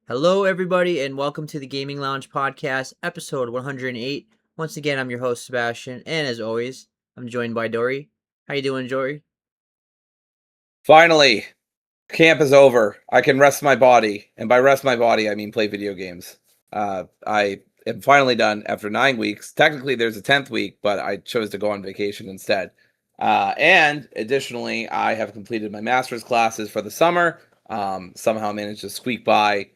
Hello, everybody, and welcome to the Gaming Lounge Podcast, episode 108. Once again, I'm your host, Sebastian, and as always, I'm joined by Dory. How you doing, Dory? Finally, camp is over. I can rest my body, and by rest my body, I mean play video games. I am finally done after 9 weeks. Technically, there's a 10th week, but I chose to go on vacation instead. And additionally, I have completed my master's classes for the summer. Somehow managed to squeak by,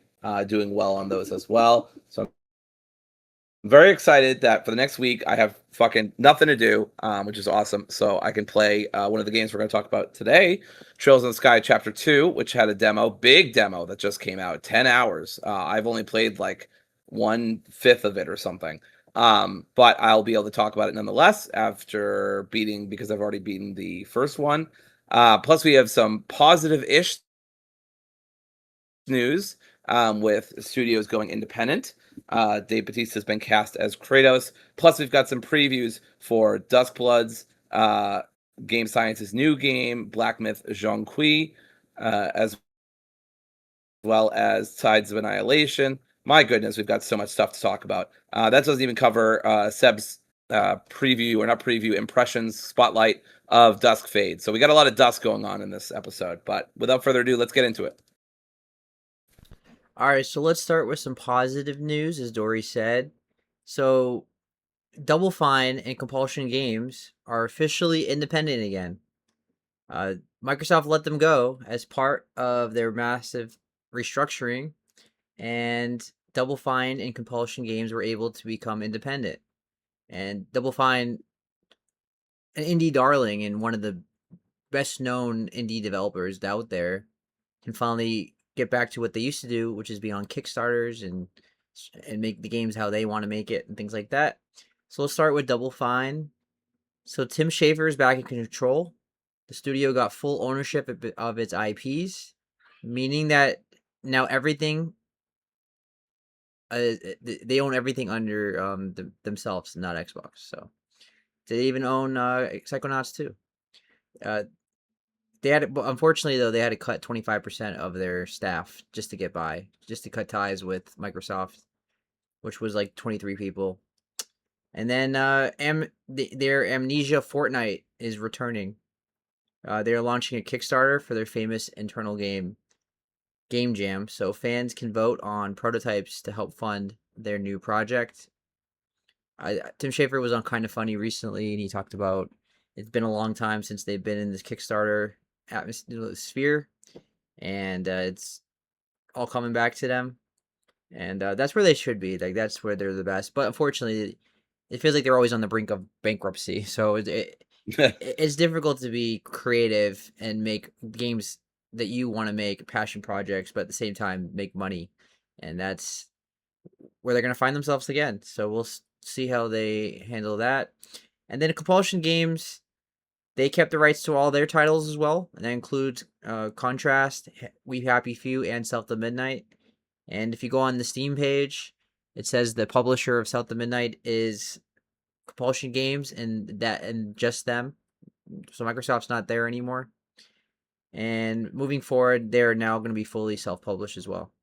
doing well on those as well. So I'm very excited that for the next week I have fucking nothing to do, which is awesome. So I can play one of the games we're going to talk about today, Trails in the Sky Chapter 2, which had a big demo that just came out, 10 hours. I've only played like 1/5 of it or something. But I'll be able to talk about it nonetheless after because I've already beaten the first one. Plus, we have some positive-ish news with studios going independent. Dave Bautista has been cast as Kratos. Plus, we've got some previews for Duskbloods, Game Science's new game, Black Myth Zhong Kui, as well as Tides of Annihilation. My goodness, we've got so much stuff to talk about. That doesn't even cover Seb's impressions, spotlight of Duskfade. So we got a lot of dust going on in this episode. But without further ado, let's get into it. All right, so let's start with some positive news, as Dory said. So, Double Fine and Compulsion Games are officially independent again. Microsoft let them go as part of their massive restructuring, and Double Fine and Compulsion Games were able to become independent. And Double Fine, an indie darling and one of the best known indie developers out there, can finally get back to what they used to do, which is be on Kickstarters and make the games how they want to make it and things like that. So let's start with Double Fine. So Tim Schafer is back in control. The studio got full ownership of its IPs, meaning that now everything they own everything under themselves, not Xbox. So they even own Psychonauts too. They had, unfortunately though, they had to cut 25% of their staff just to get by, just to cut ties with Microsoft, which was like 23 people. And then their Amnesia Fortnite is returning. They're launching a Kickstarter for their famous internal game, Game Jam, so fans can vote on prototypes to help fund their new project. Tim Schafer was on Kind of Funny recently, and he talked about it's been a long time since they've been in this Kickstarter atmosphere, and it's all coming back to them, and that's where they should be. Like that's where they're the best. But unfortunately, it feels like they're always on the brink of bankruptcy. So it's difficult to be creative and make games that you want to make, passion projects, but at the same time make money, and that's where they're going to find themselves again. So we'll see how they handle that. And then Compulsion Games, they kept the rights to all their titles as well, and that includes Contrast, We Happy Few, and South to Midnight. And if you go on the Steam page, it says the publisher of South to Midnight is Compulsion Games, and just them. So Microsoft's not there anymore. And moving forward, they're now going to be fully self-published as well.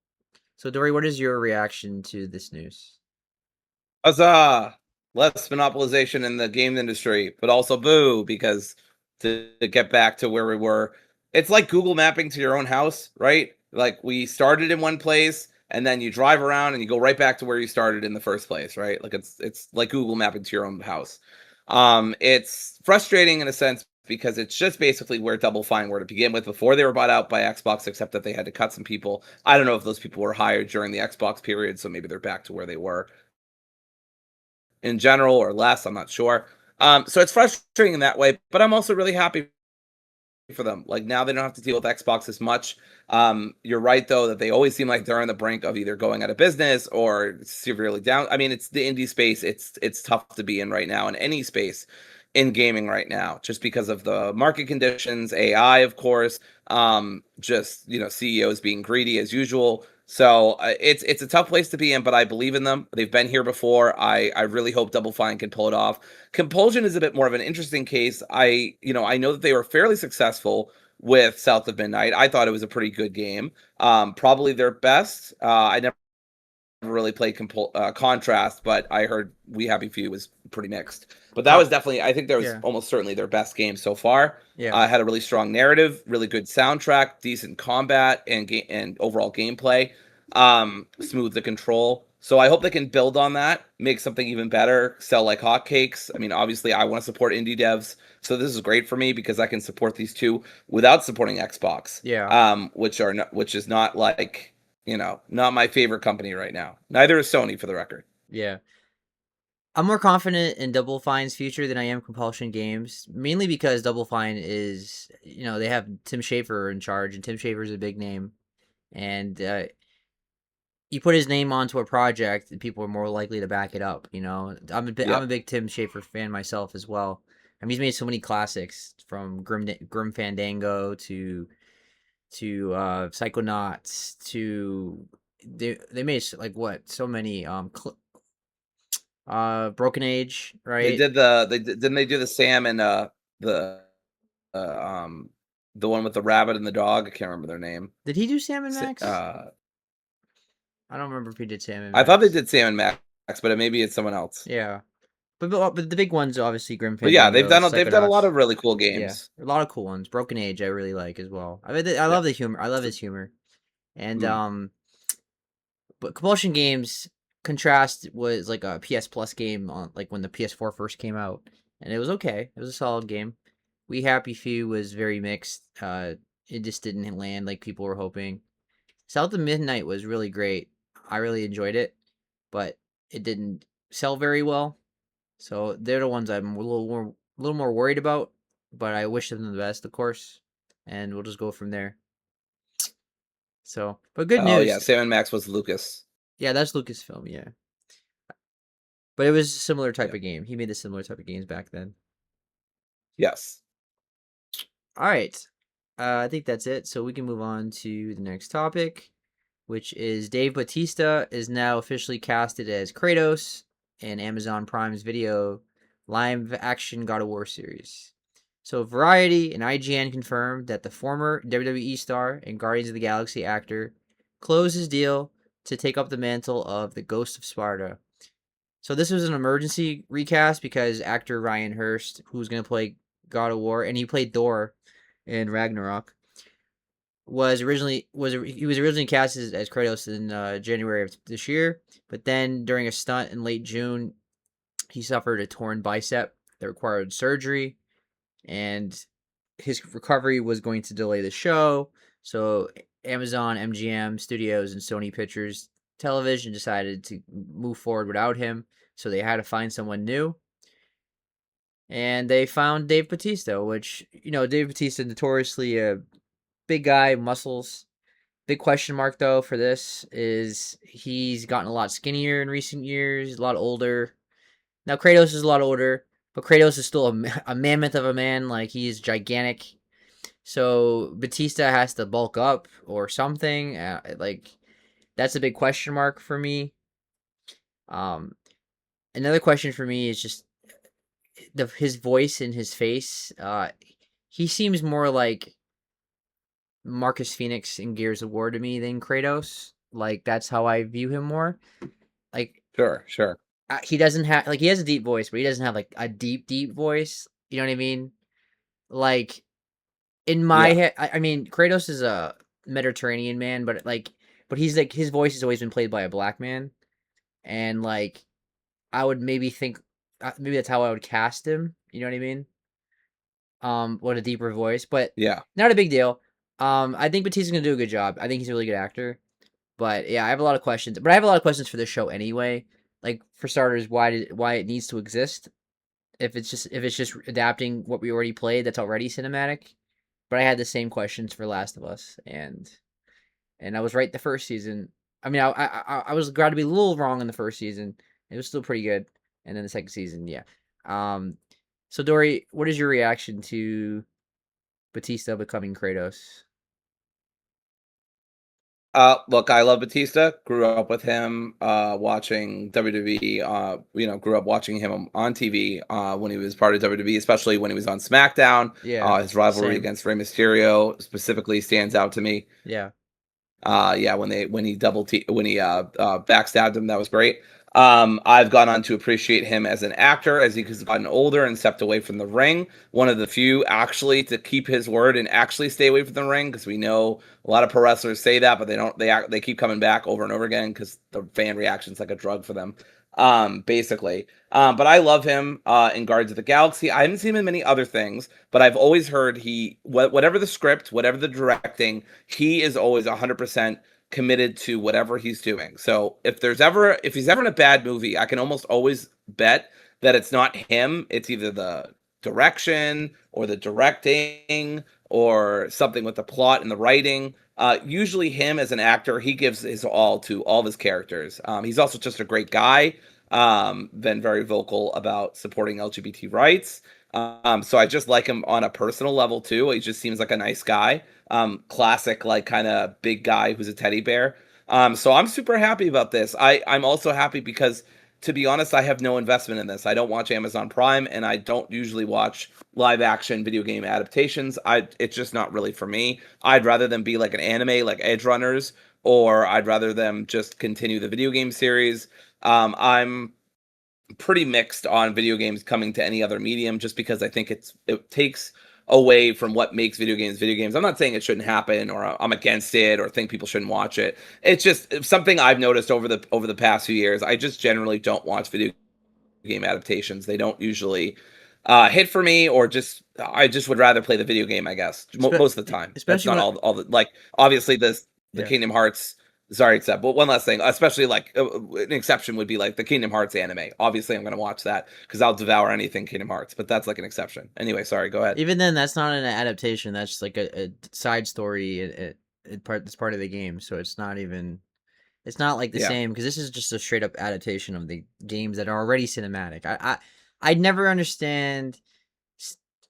So Dory, what is your reaction to this news? Huzzah! Less monopolization in the game industry, but also boo, because to get back to where we were, it's like Google mapping to your own house, right? Like we started in one place and then you drive around and you go right back to where you started in the first place, right? Like it's like Google mapping to your own house. It's frustrating in a sense because it's just basically where Double Fine were to begin with before they were bought out by Xbox, except that they had to cut some people. I don't know if those people were hired during the Xbox period, so maybe they're back to where they were in general or less. I'm not sure. So it's frustrating in that way, but I'm also really happy for them. Like now they don't have to deal with Xbox as much. You're right though that they always seem like they're on the brink of either going out of business or severely down. I mean, it's the indie space. It's tough to be in right now in any space in gaming right now, just because of the market conditions, AI, of course, just CEOs being greedy as usual. So it's a tough place to be in, but I believe in them. They've been here before. I really hope Double Fine can pull it off. Compulsion is a bit more of an interesting case. I know that they were fairly successful with South of Midnight. I thought it was a pretty good game. Probably their best. I never really played Contrast, but I heard We Happy Few was pretty mixed. But that was definitely, I think that was almost certainly their best game so far. Yeah. Had a really strong narrative, really good soundtrack, decent combat, and overall gameplay. Smooth to control. So I hope they can build on that, make something even better, sell like hotcakes. I mean, obviously, I want to support indie devs, so this is great for me because I can support these two without supporting Xbox. Yeah. Which is not like, not my favorite company right now. Neither is Sony, for the record. Yeah. I'm more confident in Double Fine's future than I am Compulsion Games, mainly because Double Fine is, they have Tim Schafer in charge, and Tim Schafer is a big name, and you put his name onto a project, and people are more likely to back it up. I'm a big Tim Schafer fan myself as well. I mean, he's made so many classics, from Grim Fandango to Psychonauts to they made like what, so many Broken Age, right? Didn't they do the Sam and the the one with the rabbit and the dog? I can't remember their name. Did he do Sam and Max? I don't remember if he did Sam and I Max. thought they did Sam and Max, but maybe it's someone else. Yeah, but the big ones, obviously, Grim But yeah, Fandango, they've done a lot of really cool games. Yeah, a lot of cool ones. Broken Age, I really like as well. I mean, I love the humor. I love his humor, and but Compulsion Games Contrast was like a PS Plus game on, like, when the PS4 first came out, and it was okay. It was a solid game. We Happy Few was very mixed. It just didn't land like people were hoping. South of Midnight was really great. I really enjoyed it, but it didn't sell very well. So they're the ones I'm a little more worried about. But I wish them the best, of course, and we'll just go from there. So, but good news. Oh yeah, Sam and Max was Lucas. Yeah, that's Lucasfilm. Yeah, but it was a similar type of game. He made the similar type of games back then. Yes. All right. I think that's it. So we can move on to the next topic, which is Dave Bautista is now officially casted as Kratos in Amazon Prime's Video live action God of War series. So Variety and IGN confirmed that the former WWE star and Guardians of the Galaxy actor closed his deal to take up the mantle of the Ghost of Sparta. So this was an emergency recast because actor Ryan Hurst, who's going to play God of War, and he played Thor in Ragnarok, was originally cast as Kratos in January of this year, but then during a stunt in late June, he suffered a torn bicep that required surgery, and his recovery was going to delay the show. So Amazon, MGM Studios, and Sony Pictures Television decided to move forward without him, so they had to find someone new. And they found Dave Bautista, which, Dave Bautista, notoriously a big guy, muscles. Big question mark, though, for this is he's gotten a lot skinnier in recent years, a lot older. Now, Kratos is a lot older, but Kratos is still a mammoth of a man. Like, he's gigantic. So, Batista has to bulk up or something. That's a big question mark for me. Another question for me is just his voice and his face. He seems more like Marcus Phoenix in Gears of War to me than Kratos. Like, that's how I view him more. Like, Sure. He doesn't have, like, he has a deep voice, but he doesn't have like a deep voice. You know what I mean? Like, in my head, I mean, Kratos is a Mediterranean man, but he's like, his voice has always been played by a black man, and like, I would maybe think maybe that's how I would cast him. You know what I mean? With a deeper voice, but not a big deal. I think Batista's gonna do a good job. I think he's a really good actor. But yeah, I have a lot of questions. But I have a lot of questions for this show anyway. Like, for starters, why it needs to exist? If it's just adapting what we already played, that's already cinematic. But I had the same questions for Last of Us, and I was right the first season. I mean, I was glad to be a little wrong in the first season. It was still pretty good, and then the second season, yeah. So Dory, what is your reaction to Batista becoming Kratos? Look, I love Bautista. Grew up with him, watching WWE. Grew up watching him on TV when he was part of WWE, especially when he was on SmackDown. Yeah, His rivalry same. against Rey Mysterio specifically stands out to me. Yeah. Yeah, when he backstabbed him, that was great. I've gone on to appreciate him as an actor as he's gotten older and stepped away from the ring. One of the few actually to keep his word and actually stay away from the ring, because we know a lot of pro wrestlers say that, but they don't. They keep coming back over and over again because the fan reaction's like a drug for them. Basically. But I love him in Guardians of the Galaxy. I haven't seen him in many other things, but I've always heard whatever the script, whatever the directing, he is always 100% committed to whatever he's doing. So if he's ever in a bad movie, I can almost always bet that it's not him. It's either the direction or the directing or something with the plot and the writing. Usually him as an actor, he gives his all to all of his characters. He's also just a great guy. Been very vocal about supporting LGBT rights. So I just like him on a personal level too. He just seems like a nice guy. Classic, like kind of big guy who's a teddy bear. So I'm super happy about this. I'm also happy because, to be honest, I have no investment in this. I don't watch Amazon Prime, and I don't usually watch live action video game adaptations. It's just not really for me. I'd rather them be like an anime, like Edge Runners, or I'd rather them just continue the video game series. I'm pretty mixed on video games coming to any other medium, just because I think it takes away from what makes video games video games. I'm not saying it shouldn't happen or I'm against it or think people shouldn't watch it. It's just something I've noticed over the past few years. I just generally don't watch video game adaptations. They don't usually hit for me, or I just would rather play the video game, I guess, most of the time. That's Especially not when, all the, like, obviously the yeah. Kingdom Hearts. Sorry, except, but one last thing, especially like an exception would be like the Kingdom Hearts anime. Obviously, I'm going to watch that because I'll devour anything Kingdom Hearts, but that's like an exception. Anyway, sorry, go ahead. Even then, that's not an adaptation. That's just like a side story. It's part of the game, so it's not even. It's not like the Yeah. same because this is just a straight up adaptation of the games that are already cinematic. I'd never understand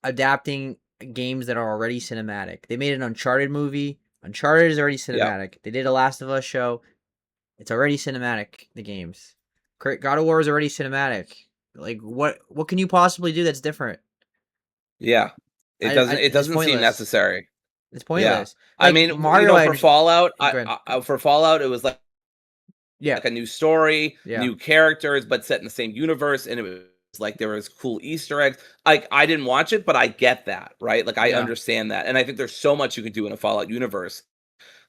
adapting games that are already cinematic. They made an Uncharted movie. Uncharted is already Yeah. cinematic. They did a Last of Us show. It's already cinematic. The games. God of War is already cinematic. Like what can you possibly do that's different? Yeah. It It's doesn't seem pointless. necessary. It's Yeah. pointless. I Like mean, Mario, I for understand. Fallout, Go ahead. for Fallout, it was Yeah, like a new story, yeah, new characters, but set in the same universe, and it was like there was cool Easter eggs. Like, I didn't watch it, but I get that, right? Like, I yeah. understand that, and I think there's so much you can do in a Fallout universe,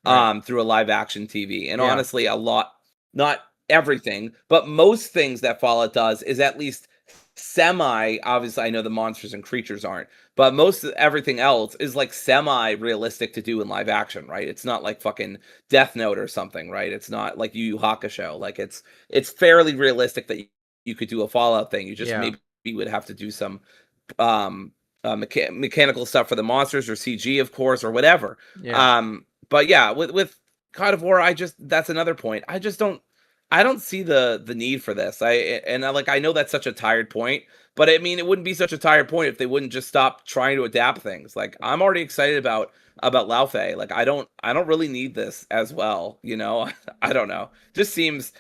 Right. through a live action TV, and Yeah, honestly, a lot, not everything, but most things that Fallout does is at least semi. Obviously, I know the monsters and creatures aren't, but most of everything else is like semi realistic to do in live action, right? It's not like fucking Death Note or something, right? It's not like Yu Yu Hakusho. Like, it's fairly realistic that you could do a Fallout thing. You just yeah, maybe would have to do some um mechanical stuff for the monsters or CG, of course, or whatever. yeah, But yeah, with God of War, that's another point. I don't see the need for this. I know that's such a tired point, but I mean, it wouldn't be such a tired point if they wouldn't just stop trying to adapt things. Like, I'm already excited about Laufey. Like, I don't really need this as well, you know. I don't know. Just seems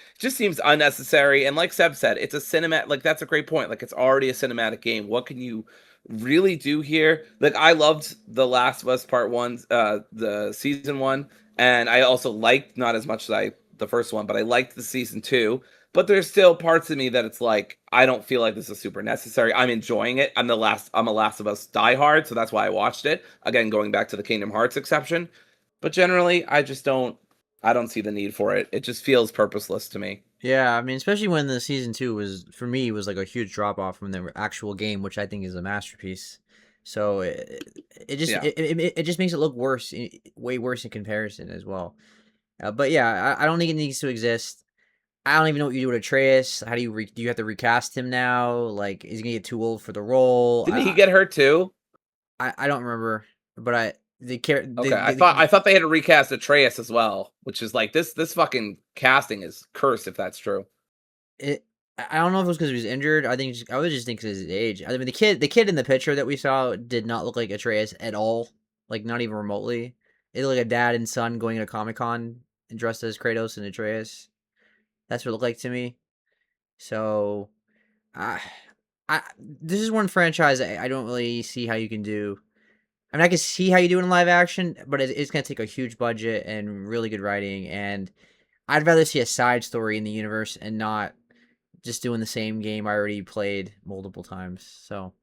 unnecessary. And like Seb said, it's a cinematic. Like, that's a great point. Like, it's already a cinematic game. What can you really do here? Like, I loved The Last of Us Part 1, the season 1, and I also liked, not as much as the first one, but I liked the season 2. But there's still parts of me that it's like, I don't feel like this is super necessary. I'm enjoying it. I'm a Last of Us diehard, so that's why I watched it. Again, going back to the Kingdom Hearts exception. But generally, I don't see the need for it. It just feels purposeless to me. yeah. I mean, especially when the season 2 was for me was like a huge drop off from the actual game, which I think is a masterpiece. So Yeah. it just makes it look worse, way worse in comparison as well. But yeah, I don't think it needs to exist. I don't even know what you do with Atreus. How do do you have to recast him now? Like, is he gonna get too old for the role? Didn't he get hurt too? I don't remember, but the care Okay, I thought they had to recast Atreus as well, which is like, this fucking casting is cursed if that's true. it. I don't know if it was because he was injured. I would just think because his age. I mean, the kid in the picture that we saw did not look like Atreus at all. Like, not even remotely. It looked like a dad and son going to Comic-Con. dressed as Kratos and Atreus. That's what it looked like to me. So, I, this is one franchise I don't really see how you can do. I mean, I can see how you do it in live action, but it's going to take a huge budget and really good writing. And I'd rather see a side story in the universe and not just doing the same game I already played multiple times. So,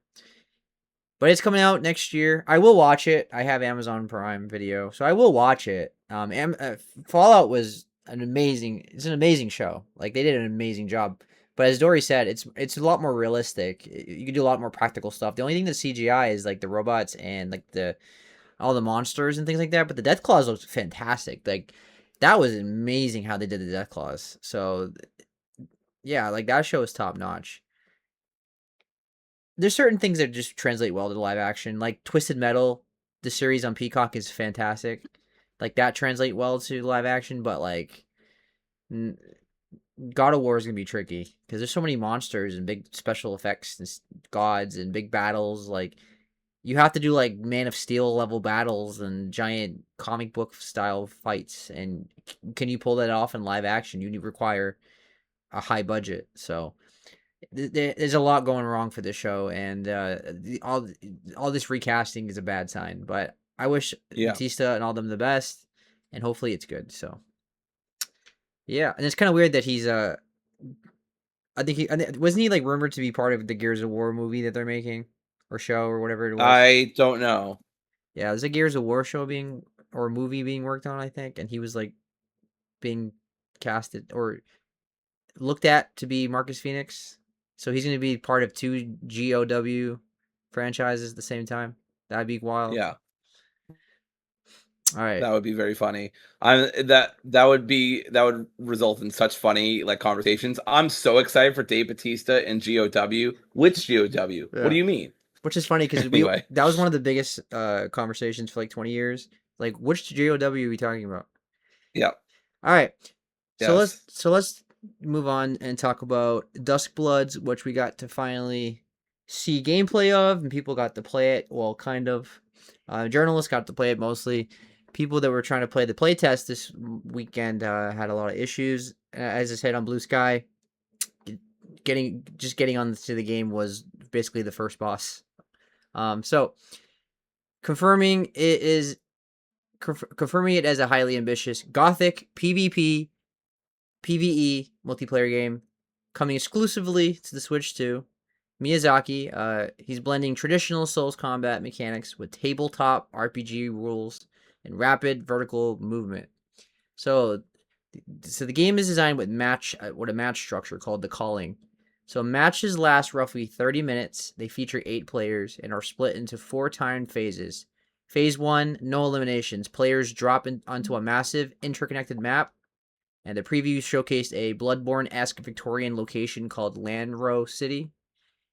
but it's coming out next year. I will watch it. I have Amazon Prime Video, so I will watch it. Fallout was an amazing show. Like they did an amazing job. But as Dory said, it's a lot more realistic. You can do a lot more practical stuff. The only thing that CGI is like the robots and like the all the monsters and things like that. But the Death Claws looks fantastic. Like that was amazing how they did the Death Claws. So yeah, like that show is top notch. There's certain things that just translate well to live action, like Twisted Metal. The series on Peacock is fantastic. Like that translate well to live action, but like God of War is gonna be tricky because there's so many monsters and big special effects and gods and big battles. Like you have to do like Man of Steel level battles and giant comic book style fights, and can you pull that off in live action? You require a high budget, so there's a lot going wrong for this show, and all this recasting is a bad sign. But I wish Bautista and all them the best, and hopefully it's good. So yeah, and it's kind of weird that he's I think wasn't he like rumored to be part of the Gears of War movie that they're making or show or whatever it was. I don't know. Yeah, there's a Gears of War show or movie being worked on, I think, and he was like being casted or looked at to be Marcus Phoenix. So he's going to be part of 2 GOW franchises at the same time. That'd be wild. Yeah. All right. That would be very funny. That would result in such funny like conversations. I'm so excited for Dave Bautista and GOW. Which GOW? Yeah. What do you mean? Which is funny because anyway. That was one of the biggest conversations for like 20 years. Like, which GOW are we talking about? Yeah. All right. Yes. So let's move on and talk about Duskbloods, which we got to finally see gameplay of, and people got to play it. Well, kind of. Journalists got to play it mostly. People that were trying to play the playtest this weekend had a lot of issues. As I said on Blue Sky, getting on to the game was basically the first boss. So confirming it as a highly ambitious Gothic PvP PvE multiplayer game coming exclusively to the Switch 2. Miyazaki, he's blending traditional Souls combat mechanics with tabletop RPG rules and rapid vertical movement. So the game is designed with a match structure called the Calling. So matches last roughly 30 minutes. They feature 8 players and are split into 4 timed phases. Phase 1, no eliminations. Players drop onto a massive interconnected map, and the preview showcased a Bloodborne-esque Victorian location called Landrow City.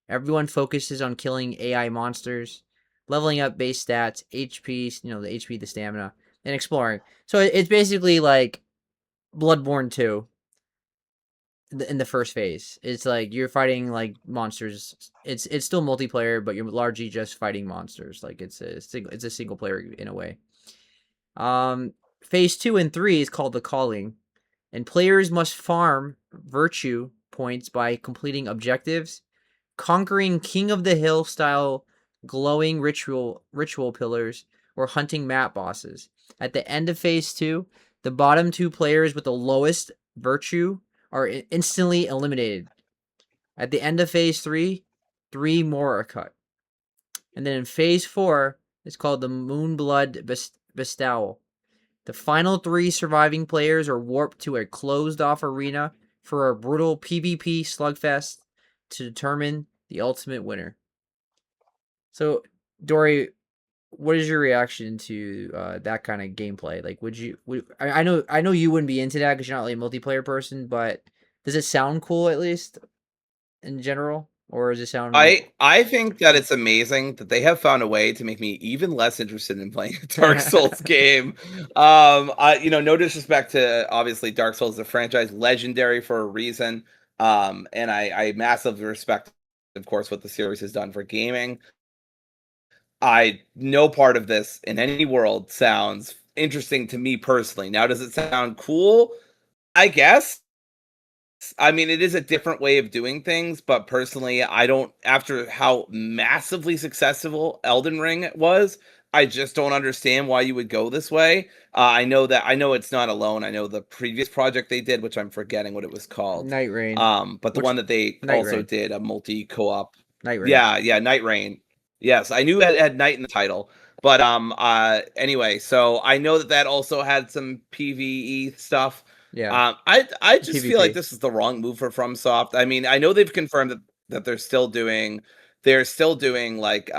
Everyone focuses on killing AI monsters, leveling up base stats, HP, the HP, the stamina, and exploring. So it's basically like Bloodborne 2 in the first phase. It's like you're fighting like monsters. It's still multiplayer, but you're largely just fighting monsters. Like it's a single player in a way. Phase 2 and 3 is called the Calling, and players must farm virtue points by completing objectives, conquering King of the Hill style glowing ritual pillars, or hunting map bosses. At the end of phase 2, the bottom 2 players with the lowest virtue are instantly eliminated. At the end of phase 3, 3 more are cut. And then in phase 4, it's called the Moonblood Bestowal. The final 3 surviving players are warped to a closed-off arena for a brutal PvP slugfest to determine the ultimate winner. So, Dory, what is your reaction to that kind of gameplay? Like, I know you wouldn't be into that because you're not like a multiplayer person, but does it sound cool at least in general, or does it sound? I think that it's amazing that they have found a way to make me even less interested in playing a Dark Souls game. No disrespect to obviously Dark Souls, the franchise, legendary for a reason. And I massively respect, of course, what the series has done for gaming. No part of this in any world sounds interesting to me personally. Now, does it sound cool? I guess. I mean, it is a different way of doing things, but personally, I don't. After how massively successful Elden Ring was, I just don't understand why you would go this way. I know it's not alone. I know the previous project they did, which I'm forgetting what it was called. Night Rain. But the Which one that they Night also Rain? did a multi co-op. Night Rain. Yeah, Night Rain. Yes, I knew it had night in the title. But anyway, so I know that that also had some PvE stuff. Yeah. I just feel like PvP. this is the wrong move for FromSoft. I mean, I know they've confirmed that they're still doing like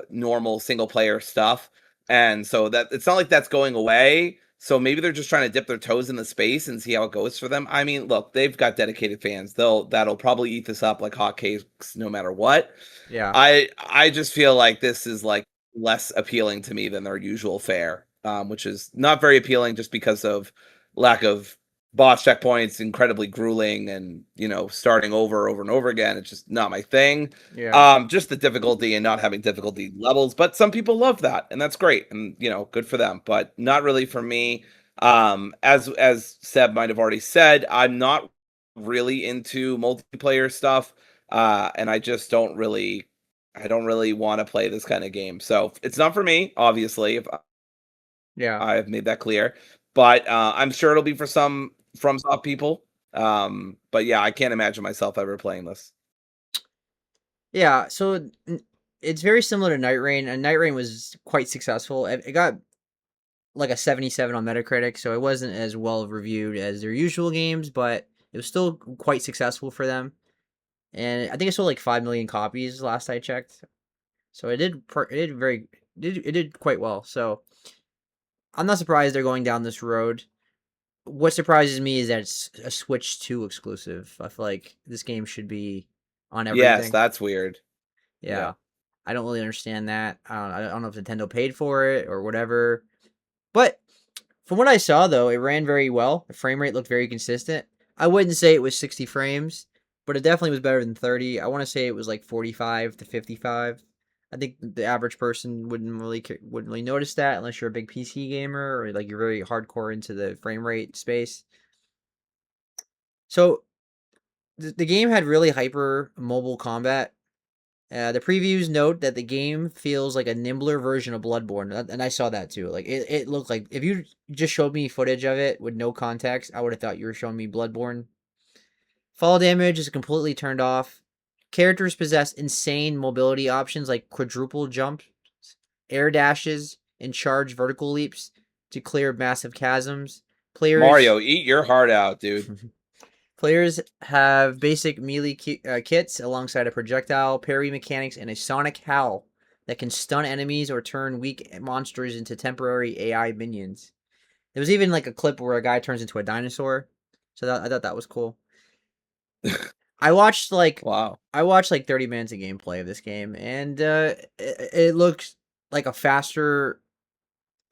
normal single player stuff, and so that it's not like that's going away. So maybe they're just trying to dip their toes in the space and see how it goes for them. I mean, look, they've got dedicated fans. That'll probably eat this up like hotcakes no matter what. Yeah. I just feel like this is like less appealing to me than their usual fare, which is not very appealing just because of lack of boss checkpoints, incredibly grueling, and starting over and over again. It's just not my thing. Yeah. Just the difficulty and not having difficulty levels, but some people love that, and that's great, and good for them, but not really for me. As Seb might have already said, I'm not really into multiplayer stuff, and I just don't really want to play this kind of game. So it's not for me, obviously, if Yeah. I've made that clear. But I'm sure it'll be for some FromSoft people. But yeah, I can't imagine myself ever playing this. Yeah. So it's very similar to Night Rain, and Night Rain was quite successful. It got like a 77 on Metacritic, so it wasn't as well reviewed as their usual games, but it was still quite successful for them. And I think it sold like 5 million copies last I checked. So it did quite well. So I'm not surprised they're going down this road. What surprises me is that it's a Switch 2 exclusive. I feel like this game should be on Yes, everything. that's weird. Yeah. Yeah. I don't really understand that. I don't know if Nintendo paid for it or whatever. But from what I saw, though, it ran very well. The frame rate looked very consistent. I wouldn't say it was 60 frames, but it definitely was better than 30. I want to say it was like 45 to 55. I think the average person wouldn't really notice that unless you're a big PC gamer or like you're very hardcore into the frame rate space. So the game had really hyper mobile combat. The previews note that the game feels like a nimbler version of Bloodborne, and I saw that too. Like it looked like if you just showed me footage of it with no context, I would have thought you were showing me Bloodborne. Fall damage is completely turned off. Characters possess insane mobility options like quadruple jumps, air dashes, and charge vertical leaps to clear massive chasms. Players Mario, eat your heart out, dude. Players have basic melee kits alongside a projectile, parry mechanics, and a sonic howl that can stun enemies or turn weak monsters into temporary AI minions. There was even like a clip where a guy turns into a dinosaur, so I thought that was cool. I watched like Wow. 30 minutes of gameplay of this game, and it looks like a faster,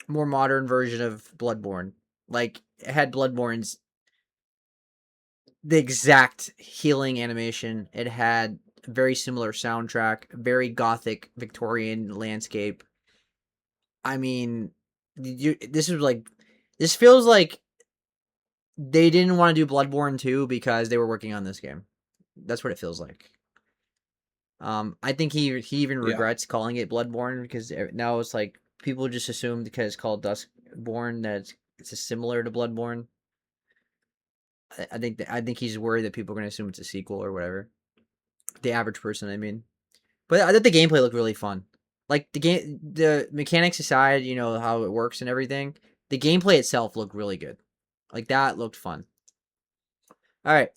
more modern version of Bloodborne. Like it had Bloodborne's the exact healing animation. It had a very similar soundtrack, very gothic Victorian landscape. I mean, this feels like they didn't want to do Bloodborne 2 because they were working on this game. That's what it feels like. I think he even Yeah. regrets calling it Bloodborne because now it's like people just assume because it's called Duskborn that it's similar to Bloodborne. I think he's worried that people are going to assume it's a sequel or whatever. The average person, I mean. But I thought the gameplay looked really fun. Like the mechanics aside, how it works and everything. The gameplay itself looked really good. Like that looked fun. All right.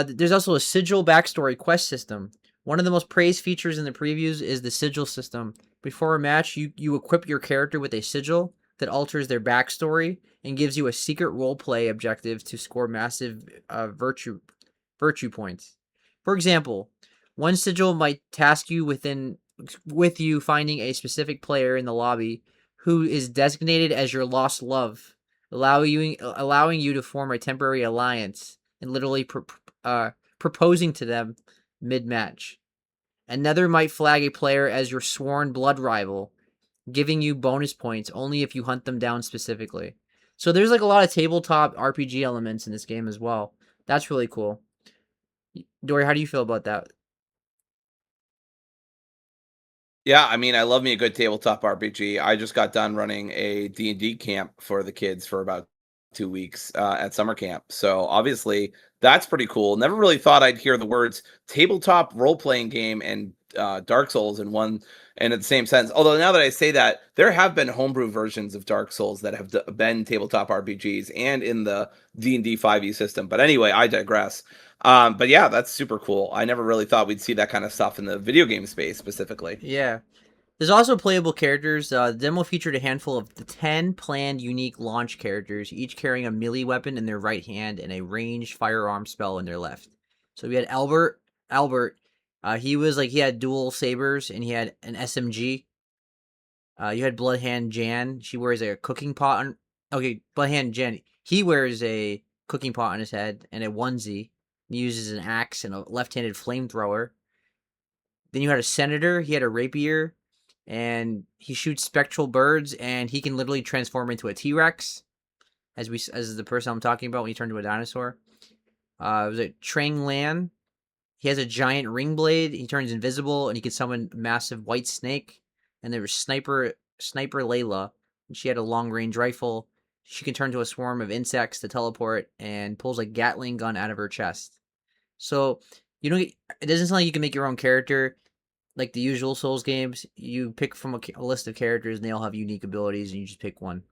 There's also a sigil backstory quest system. One of the most praised features in the previews is the sigil system. Before a match, you equip your character with a sigil that alters their backstory and gives you a secret roleplay objective to score massive virtue points. For example, one sigil might task you with you finding a specific player in the lobby who is designated as your lost love, allowing you to form a temporary alliance and literally proposing to them mid-match. Another might flag a player as your sworn blood rival, giving you bonus points only if you hunt them down specifically. So there's like a lot of tabletop RPG elements in this game as well. That's really cool. Dory, how do you feel about that? Yeah, I mean, I love me a good tabletop RPG. I just got done running a D&D camp for the kids for about 2 weeks at summer camp. So obviously, that's pretty cool. Never really thought I'd hear the words tabletop role-playing game and Dark Souls in one and at the same sense. Although now that I say that, there have been homebrew versions of Dark Souls that have been tabletop RPGs and in the D&D 5e system. But anyway, I digress. But yeah, that's super cool. I never really thought we'd see that kind of stuff in the video game space specifically. Yeah. There's also playable characters. The demo featured a handful of the 10 planned unique launch characters, each carrying a melee weapon in their right hand and a ranged firearm spell in their left. So we had Albert. He had dual sabers and he had an SMG. You had Bloodhand Jan. She wears a cooking pot on. Okay, Bloodhand Jan. He wears a cooking pot on his head and a onesie. He uses an axe and a left-handed flamethrower. Then you had a senator. He had a rapier, and he shoots spectral birds, and he can literally transform into a T-Rex, as the person I'm talking about when he turned into a dinosaur. It was a Trang Lan. He has a giant ring blade. He turns invisible, and he can summon a massive white snake. And there was Sniper Layla. She had a long range rifle. She can turn to a swarm of insects to teleport, and pulls a Gatling gun out of her chest. So you don't. It doesn't sound like you can make your own character like the usual Souls games. You pick from a list of characters, and they all have unique abilities, and you just pick one.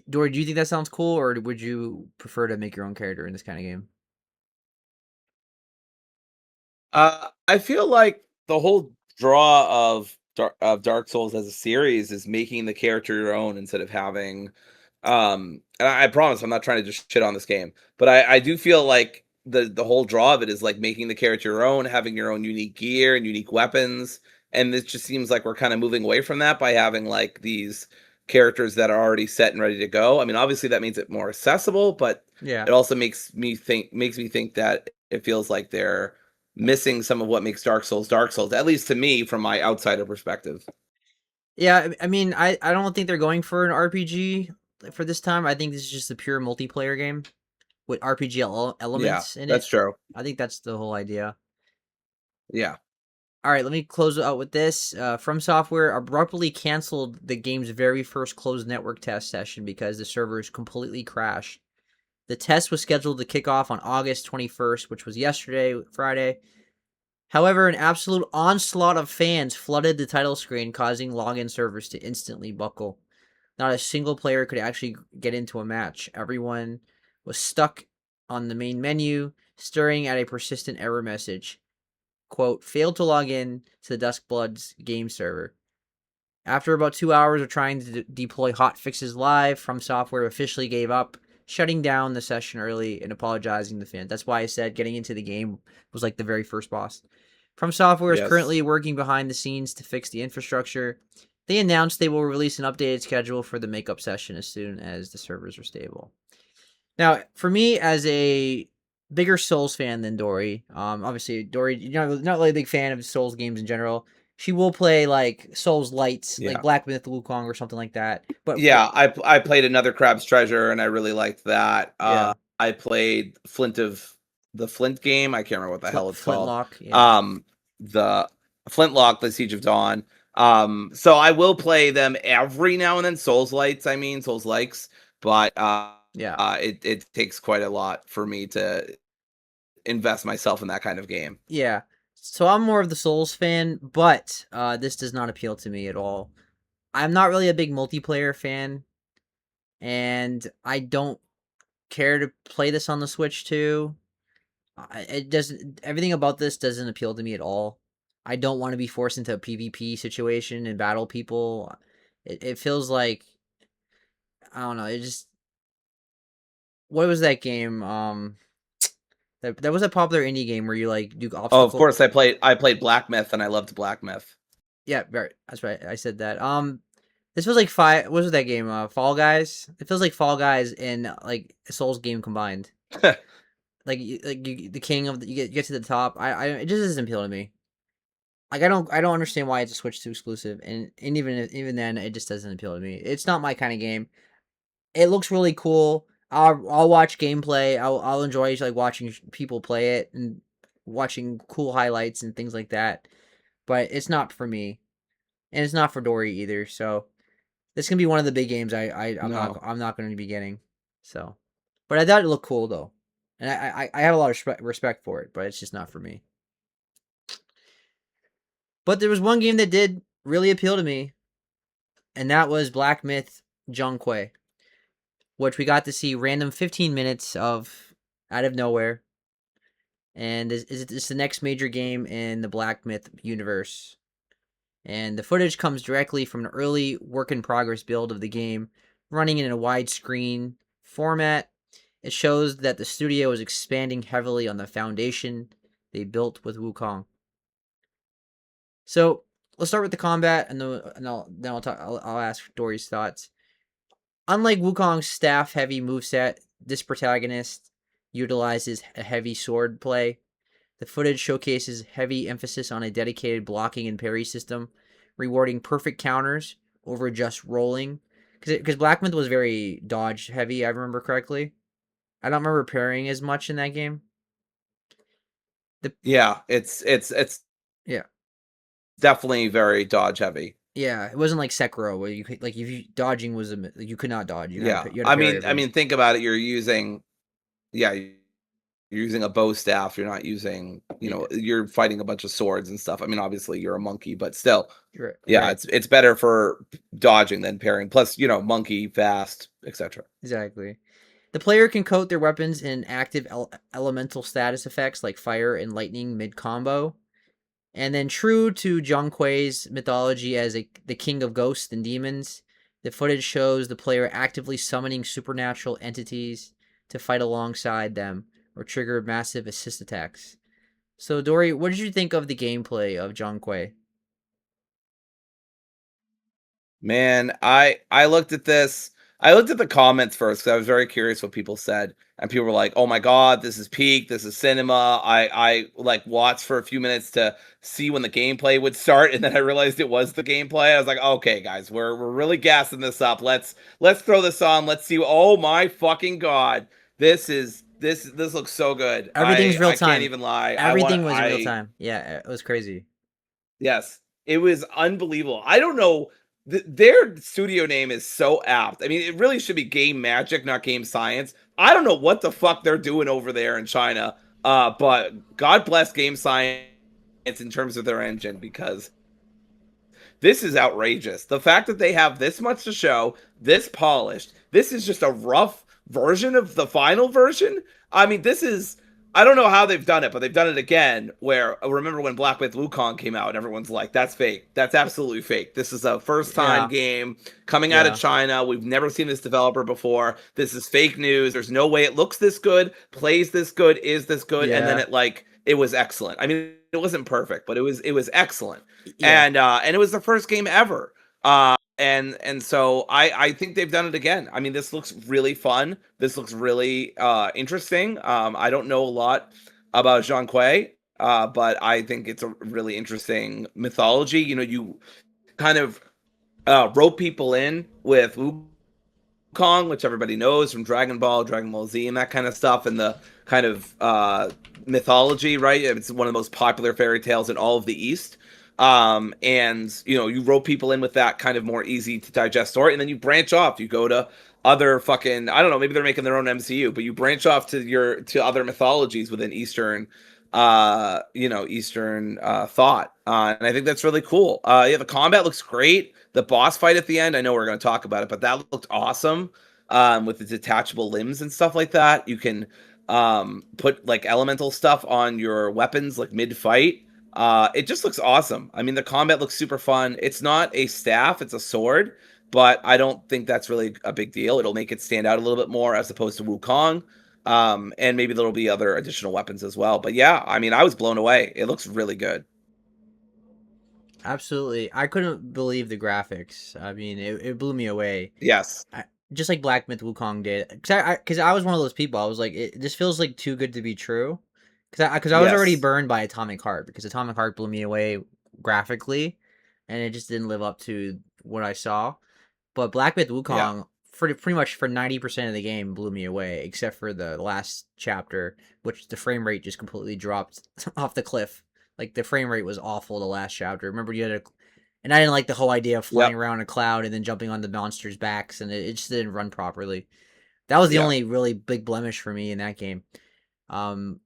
Dory, do you think that sounds cool, or would you prefer to make your own character in this kind of game? I feel like the whole draw of Dark Souls as a series is making the character your own instead of having and I promise I'm not trying to just shit on this game, but I do feel like the whole draw of it is like making the character your own, having your own unique gear and unique weapons. And this just seems like we're kind of moving away from that by having like these characters that are already set and ready to go. I mean, obviously that means it more accessible, but Yeah. it also makes me think that it feels like they're missing some of what makes Dark Souls, at least to me from my outsider perspective. Yeah, I mean, I don't think they're going for an RPG for this time. I think this is just a pure multiplayer game with RPG Yeah, elements in that's it. true. I think that's the whole idea. Yeah. All right, let me close it out with this. FromSoftware abruptly canceled the game's very first closed network test session because the servers completely crashed. The test was scheduled to kick off on August 21st, which was yesterday, Friday. However, an absolute onslaught of fans flooded the title screen, causing login servers to instantly buckle. Not a single player could actually get into a match. Everyone was stuck on the main menu, staring at a persistent error message. Quote, failed to log in to the Duskbloods game server. After about 2 hours of trying to deploy hotfixes live, FromSoftware officially gave up, shutting down the session early and apologizing to fans. That's why I said getting into the game was like the very first boss. FromSoftware is Yes. currently working behind the scenes to fix the infrastructure. They announced they will release an updated schedule for the makeup session as soon as the servers are stable. Now, for me, as a bigger Souls fan than Dory, obviously Dory, you're not really a big fan of Souls games in general. She will play like Souls lights, like Yeah. Black Myth Wukong or something like that. But Yeah, I played Another Crab's Treasure, and I really liked that. yeah, I played the Flint game, I can't remember what the hell it's called. Flintlock, yeah, Um, the Flintlock, The Siege of Dawn. So I will play them every now and then, Souls likes, but, yeah, it takes quite a lot for me to invest myself in that kind of game. yeah. So I'm more of the Souls fan, but this does not appeal to me at all. I'm not really a big multiplayer fan, and I don't care to play this on the Switch too. It doesn't. Everything about this doesn't appeal to me at all. I don't want to be forced into a PvP situation and battle people. It feels like I don't know. It just what was that game? That was a popular indie game where you like do Oh, of obstacle. course, I played Black Myth, and I loved Black Myth. Yeah, right. That's right. I said that. This was like five. What was that game? Fall Guys. It feels like Fall Guys and like a Souls game combined. The king of you get to the top. It just doesn't appeal to me. like I don't understand why it's a Switch 2 exclusive, and even then it just doesn't appeal to me. It's not my kind of game. It looks really cool. I'll watch gameplay. I'll enjoy like watching people play it and watching cool highlights and things like that. But it's not for me, and it's not for Dory either. So this can be one of the big games No. I'm not going to be getting. So, but I thought it looked cool though, and I have a lot of respect for it. But it's just not for me. But there was one game that did really appeal to me, and that was Black Myth Zhong Kui, which we got to see random 15 minutes of out of nowhere. And it's the next major game in the Black Myth universe. And the footage comes directly from an early work in progress build of the game, running in a widescreen format. It shows that the studio is expanding heavily on the foundation they built with Wukong. So let's start with the combat, and I'll ask Dory's thoughts. Unlike Wukong's staff-heavy moveset, this protagonist utilizes a heavy sword play. The footage showcases heavy emphasis on a dedicated blocking and parry system, rewarding perfect counters over just rolling. Because Black Myth was very dodge heavy, I remember correctly. I don't remember parrying as much in that game. Yeah, it's Yeah. definitely very dodge heavy. Yeah, it wasn't like Sekiro where you could, like, if you dodging was you could not dodge. Yeah. You had to parry I mean, think about it. You're using a bow staff. You're not using, you're fighting a bunch of swords and stuff. I mean, obviously you're a monkey, but still, yeah, right. it's better for dodging than parrying. Plus, monkey, fast, etc. Exactly. The player can coat their weapons in active elemental status effects like fire and lightning mid combo. And then, true to Zhong Kui's mythology as the king of ghosts and demons, the footage shows the player actively summoning supernatural entities to fight alongside them or trigger massive assist attacks. So, Dory, what did you think of the gameplay of Zhong Kui? Man, I looked at this. I looked at the comments first because I was very curious what people said, and people were like, "Oh my god, this is peak. This is cinema." I like watched for a few minutes to see when the gameplay would start, and then I realized it was the gameplay. I was like, "Okay, guys, we're really gassing this up. Let's throw this on. Let's see." Oh my fucking god, this looks so good. Everything's real I can't time. even lie. Everything was real time. Yeah, it was crazy. Yes, it was unbelievable. I don't know. Their studio name is so apt. I mean, it really should be Game Magic, not Game Science. I don't know what the fuck they're doing over there in China. But God bless Game Science in terms of their engine, because this is outrageous. The fact that they have this much to show, this polished, this is just a rough version of the final version. I mean, I don't know how they've done it, but they've done it again. Where, remember when Black Myth Wukong came out and everyone's like, that's fake. That's absolutely fake. This is a first time game coming out of China. We've never seen this developer before. This is fake news. There's no way it looks this good, plays this good, is this good. And then it was excellent. I mean, it wasn't perfect, but it was excellent. And it was the first game ever. And so I think they've done it again. I mean, this looks really fun. This looks really interesting. I don't know a lot about Zhong Kui, but I think it's a really interesting mythology. You kind of rope people in with Wukong, which everybody knows from Dragon Ball Z, and that kind of stuff, and the kind of mythology, right? It's one of the most popular fairy tales in all of the East. And you rope people in with that kind of more easy to digest story, and then you branch off. You go to other fucking, I don't know, maybe they're making their own MCU, but you branch off to other mythologies within Eastern Eastern thought. And I think that's really cool. Yeah, the combat looks great. The boss fight at the end, I know we're going to talk about it, but that looked awesome. With the detachable limbs and stuff like that. You can put like elemental stuff on your weapons like mid-fight. It just looks awesome. I mean, the combat looks super fun. It's not a staff, it's a sword, but I don't think that's really a big deal. It'll make it stand out a little bit more as opposed to Wukong. And maybe there'll be other additional weapons as well. But yeah, I mean, I was blown away. It looks really good. Absolutely. I couldn't believe the graphics. I mean, it blew me away. Yes. Just like Black Myth Wukong did. Because I was one of those people. I was like, this feels like too good to be true. Because I was already burned by Atomic Heart, because Atomic Heart blew me away graphically, and it just didn't live up to what I saw. But Black Myth Yeah. Wukong, for pretty much for 90% of the game, blew me away, except for the last chapter, which the frame rate just completely dropped off the cliff. Like the frame rate was awful the last chapter. Remember you had a, and I didn't like the whole idea of flying Yep. around a cloud and then jumping on the monsters' backs, and it just didn't run properly. That was the Yeah. only really big blemish for me in that game. Um,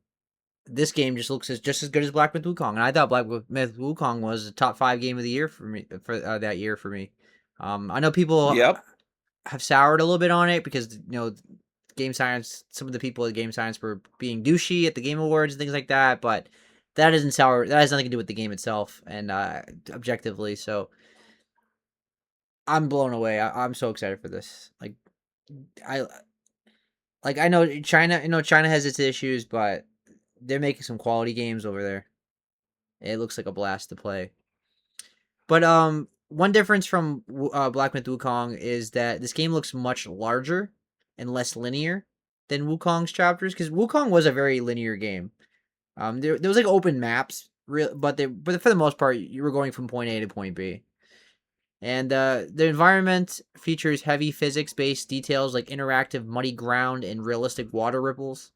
this game just looks just as good as Black Myth Wukong, and I thought Black Myth Wukong was a top 5 game of the year for me for that year for me. I know people Yep. have soured a little bit on it because game science, some of the people at game science were being douchey at the game awards and things like that, but that isn't sour. That has nothing to do with the game itself and objectively. So I'm blown away. I'm so excited for this. I I know China. China has its issues, but they're making some quality games over there. It looks like a blast to play. But one difference from Black Myth Wukong is that this game looks much larger and less linear than Wukong's chapters, because Wukong was a very linear game. There was like open maps, but for the most part you were going from point A to point B. And the environment features heavy physics-based details like interactive muddy ground and realistic water ripples,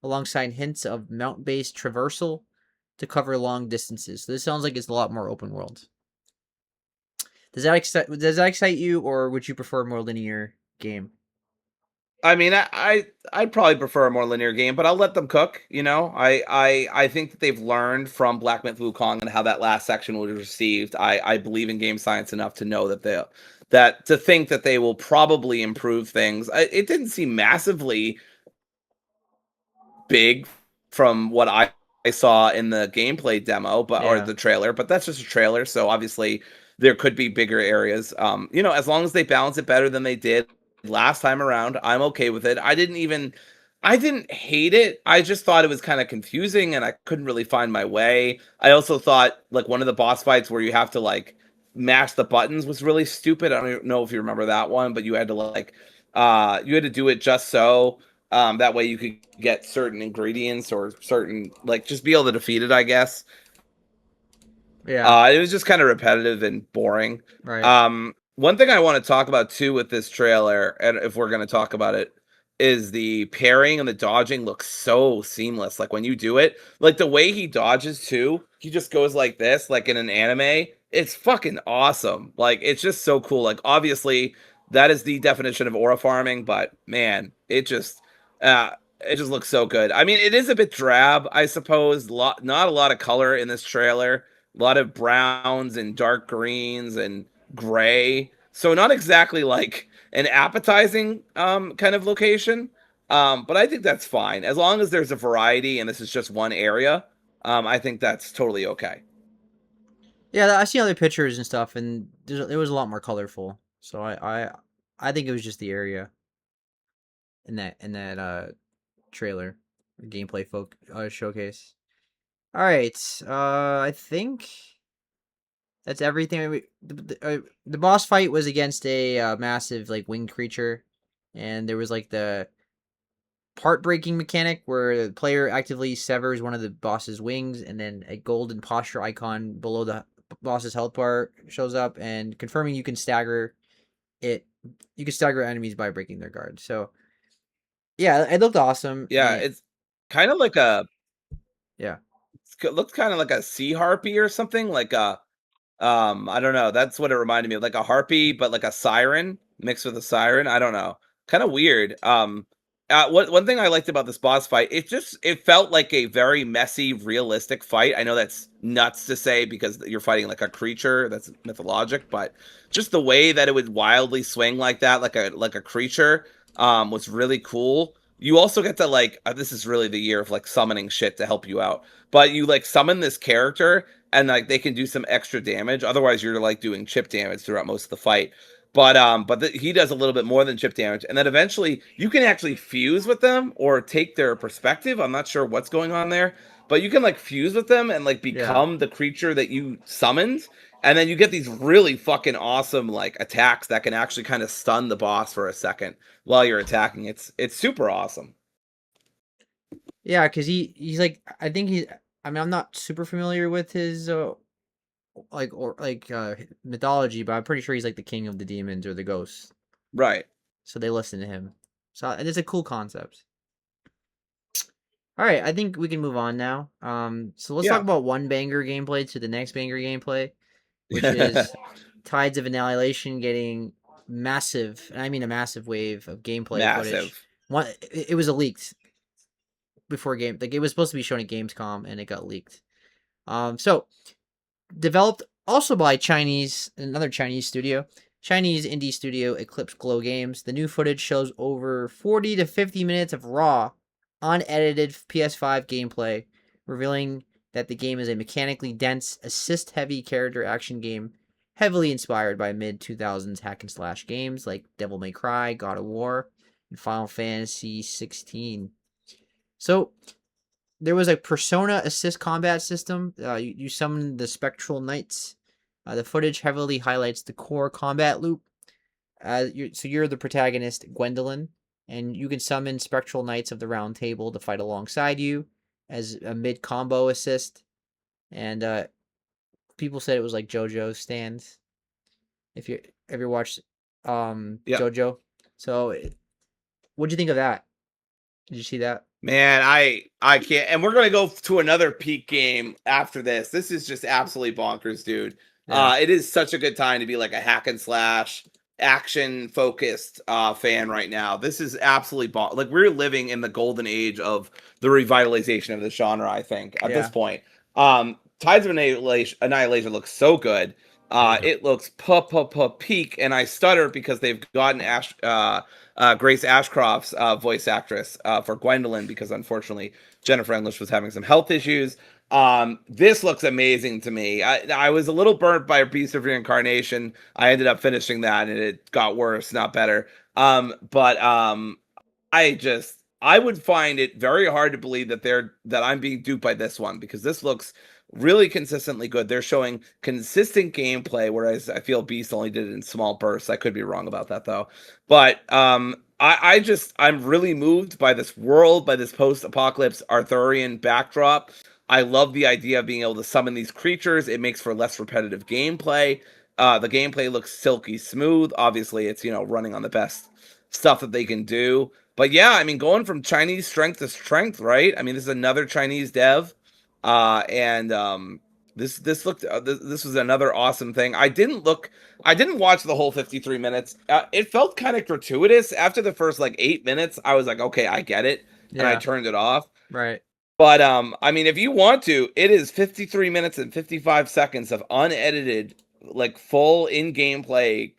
alongside hints of mount-based traversal to cover long distances. So this sounds like it's a lot more open world. Does that excite you, or would you prefer a more linear game? I mean, I'd probably prefer a more linear game, but I'll let them cook. I think that they've learned from Black Myth Wukong and how that last section was received. I believe in game science enough to know that to think that they will probably improve things. It didn't seem massively big from what I saw in the gameplay demo, or Yeah, the trailer, but that's just a trailer, so obviously there could be bigger areas. As long as they balance it better than they did last time around, I'm okay with it. I didn't hate it. I just thought it was kind of confusing and I couldn't really find my way. I also thought like one of the boss fights where you have to like mash the buttons was really stupid. I don't know if you remember that one, but you had to you had to do it just so that way you could get certain ingredients or certain like just be able to defeat it, I guess. yeah, It was just kind of repetitive and boring. right. One thing I want to talk about too with this trailer, and if we're going to talk about it, is the parrying and the dodging looks so seamless. Like when you do it, like the way he dodges too, he just goes like this, like in an anime. It's fucking awesome. Like it's just so cool. Like obviously that is the definition of aura farming, but man, uh it just looks so good. I mean, it is a bit drab, I suppose. Not a lot of color in this trailer. A lot of browns and dark greens and gray. So not exactly like an appetizing kind of location. But I think that's fine. As long as there's a variety and this is just one area, I think that's totally okay. Yeah, I see other pictures and stuff, and it was a lot more colorful. So I think it was just the area in that trailer, gameplay showcase. All right, I think that's everything. The boss fight was against a massive like winged creature, and there was like the part breaking mechanic where the player actively severs one of the boss's wings, and then a golden posture icon below the boss's health bar shows up, and confirming you can stagger it. You can stagger enemies by breaking their guard. So yeah, it looked awesome, Yeah, and it's kind of like a yeah, it looks kind of like a sea harpy or something, like a I don't know. That's what it reminded me of, like a harpy, but like a siren mixed with a siren. I don't know. Kind of weird. One thing I liked about this boss fight, it felt like a very messy, realistic fight. I know that's nuts to say because you're fighting like a creature that's mythologic, but just the way that it would wildly swing like that, like a creature, was really cool. You also get to like this is really the year of like summoning shit to help you out. But you like summon this character and like they can do some extra damage. Otherwise, you're like doing chip damage throughout most of the fight. But he does a little bit more than chip damage, and then eventually you can actually fuse with them or take their perspective. I'm not sure what's going on there, but you can like fuse with them and like yeah. become the creature that you summoned, and then you get these really fucking awesome like attacks that can actually kind of stun the boss for a second while you're attacking. It's super awesome. Yeah, because he's like, I think he's. I mean, I'm not super familiar with his mythology, but I'm pretty sure he's like the king of the demons or the ghosts. Right. So they listen to him. So and it's a cool concept. All right, I think we can move on now. So let's talk Yeah. about one banger gameplay to the next banger gameplay, which is Tides of Annihilation getting massive, and I mean a massive wave of gameplay footage. Massive. It was a leaked before game. Like it was supposed to be shown at Gamescom, and it got leaked. So developed also by another Chinese studio, Chinese indie studio Eclipse Glow Games. The new footage shows over 40 to 50 minutes of raw, unedited PS5 gameplay, revealing that the game is a mechanically dense, assist-heavy character action game, heavily inspired by mid-2000s hack and slash games like Devil May Cry, God of War, and Final Fantasy 16. So there was a persona assist combat system. You summon the spectral knights. The footage heavily highlights the core combat loop. You're the protagonist, Gwendolyn, and you can summon spectral knights of the round table to fight alongside you as a mid combo assist. And people said it was like JoJo stands. If you ever watched Yeah. JoJo, so what'd you think of that? Did you see that? Man, I can't. And we're gonna go to another peak game after this. This is just absolutely bonkers, dude. Yeah. It is such a good time to be like a hack and slash action focused fan right now. This is absolutely like we're living in the golden age of the revitalization of the genre, I think, at this Yeah. point. Tides of Annihilation looks so good. It looks peak, and I stutter because they've gotten Grace Ashcroft's voice actress for Gwendolyn, because unfortunately Jennifer English was having some health issues. This looks amazing to me. I was a little burnt by Beast of Reincarnation. I ended up finishing that, and it got worse, not better. But I would find it very hard to believe that I'm being duped by this one, because this looks really consistently good. They're showing consistent gameplay, whereas I feel Beast only did it in small bursts. I could be wrong about that though. But I'm really moved by this world, by this post-apocalypse Arthurian backdrop. I love the idea of being able to summon these creatures. It makes for less repetitive gameplay. The gameplay looks silky smooth. Obviously, it's running on the best stuff that they can do. But yeah, I mean, going from Chinese strength to strength, right? I mean, this is another Chinese dev, and this was another awesome thing. I didn't watch the whole 53 minutes. It felt kind of gratuitous after the first like 8 minutes. I was like, okay, I get it, and I Yeah. turned it off. Right. But I mean, if you want to, it is 53 minutes and 55 seconds of unedited, like full in gameplay,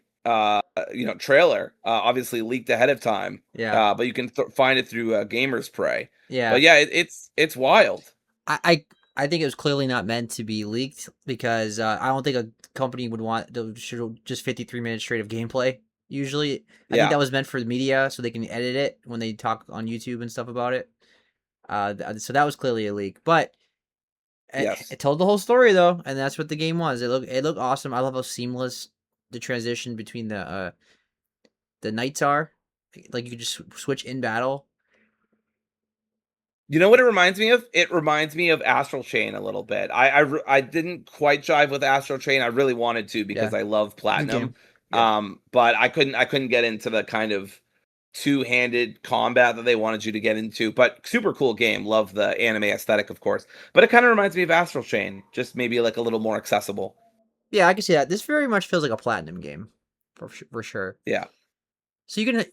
trailer. Obviously leaked ahead of time. Yeah. But you can find it through Gamers Prey. Yeah. But yeah, it's wild. I think it was clearly not meant to be leaked because I don't think a company would want to show just 53 minutes straight of gameplay. Usually, I think Yeah. that was meant for the media so they can edit it when they talk on YouTube and stuff about it. So that was clearly a leak, but Yes. it told the whole story though, and that's what the game was. It looked awesome. I love how seamless the transition between the knights are. Like you could just switch in battle. You know what it reminds me of? It reminds me of Astral Chain a little bit. I didn't quite jive with Astral Chain. I really wanted to because Yeah. I love Platinum. Yeah. But I couldn't get into the kind of two-handed combat that they wanted you to get into. But super cool game. Love the anime aesthetic, of course. But it kind of reminds me of Astral Chain, just maybe like a little more accessible. Yeah, I can see that. This very much feels like a Platinum game, for sure. Yeah.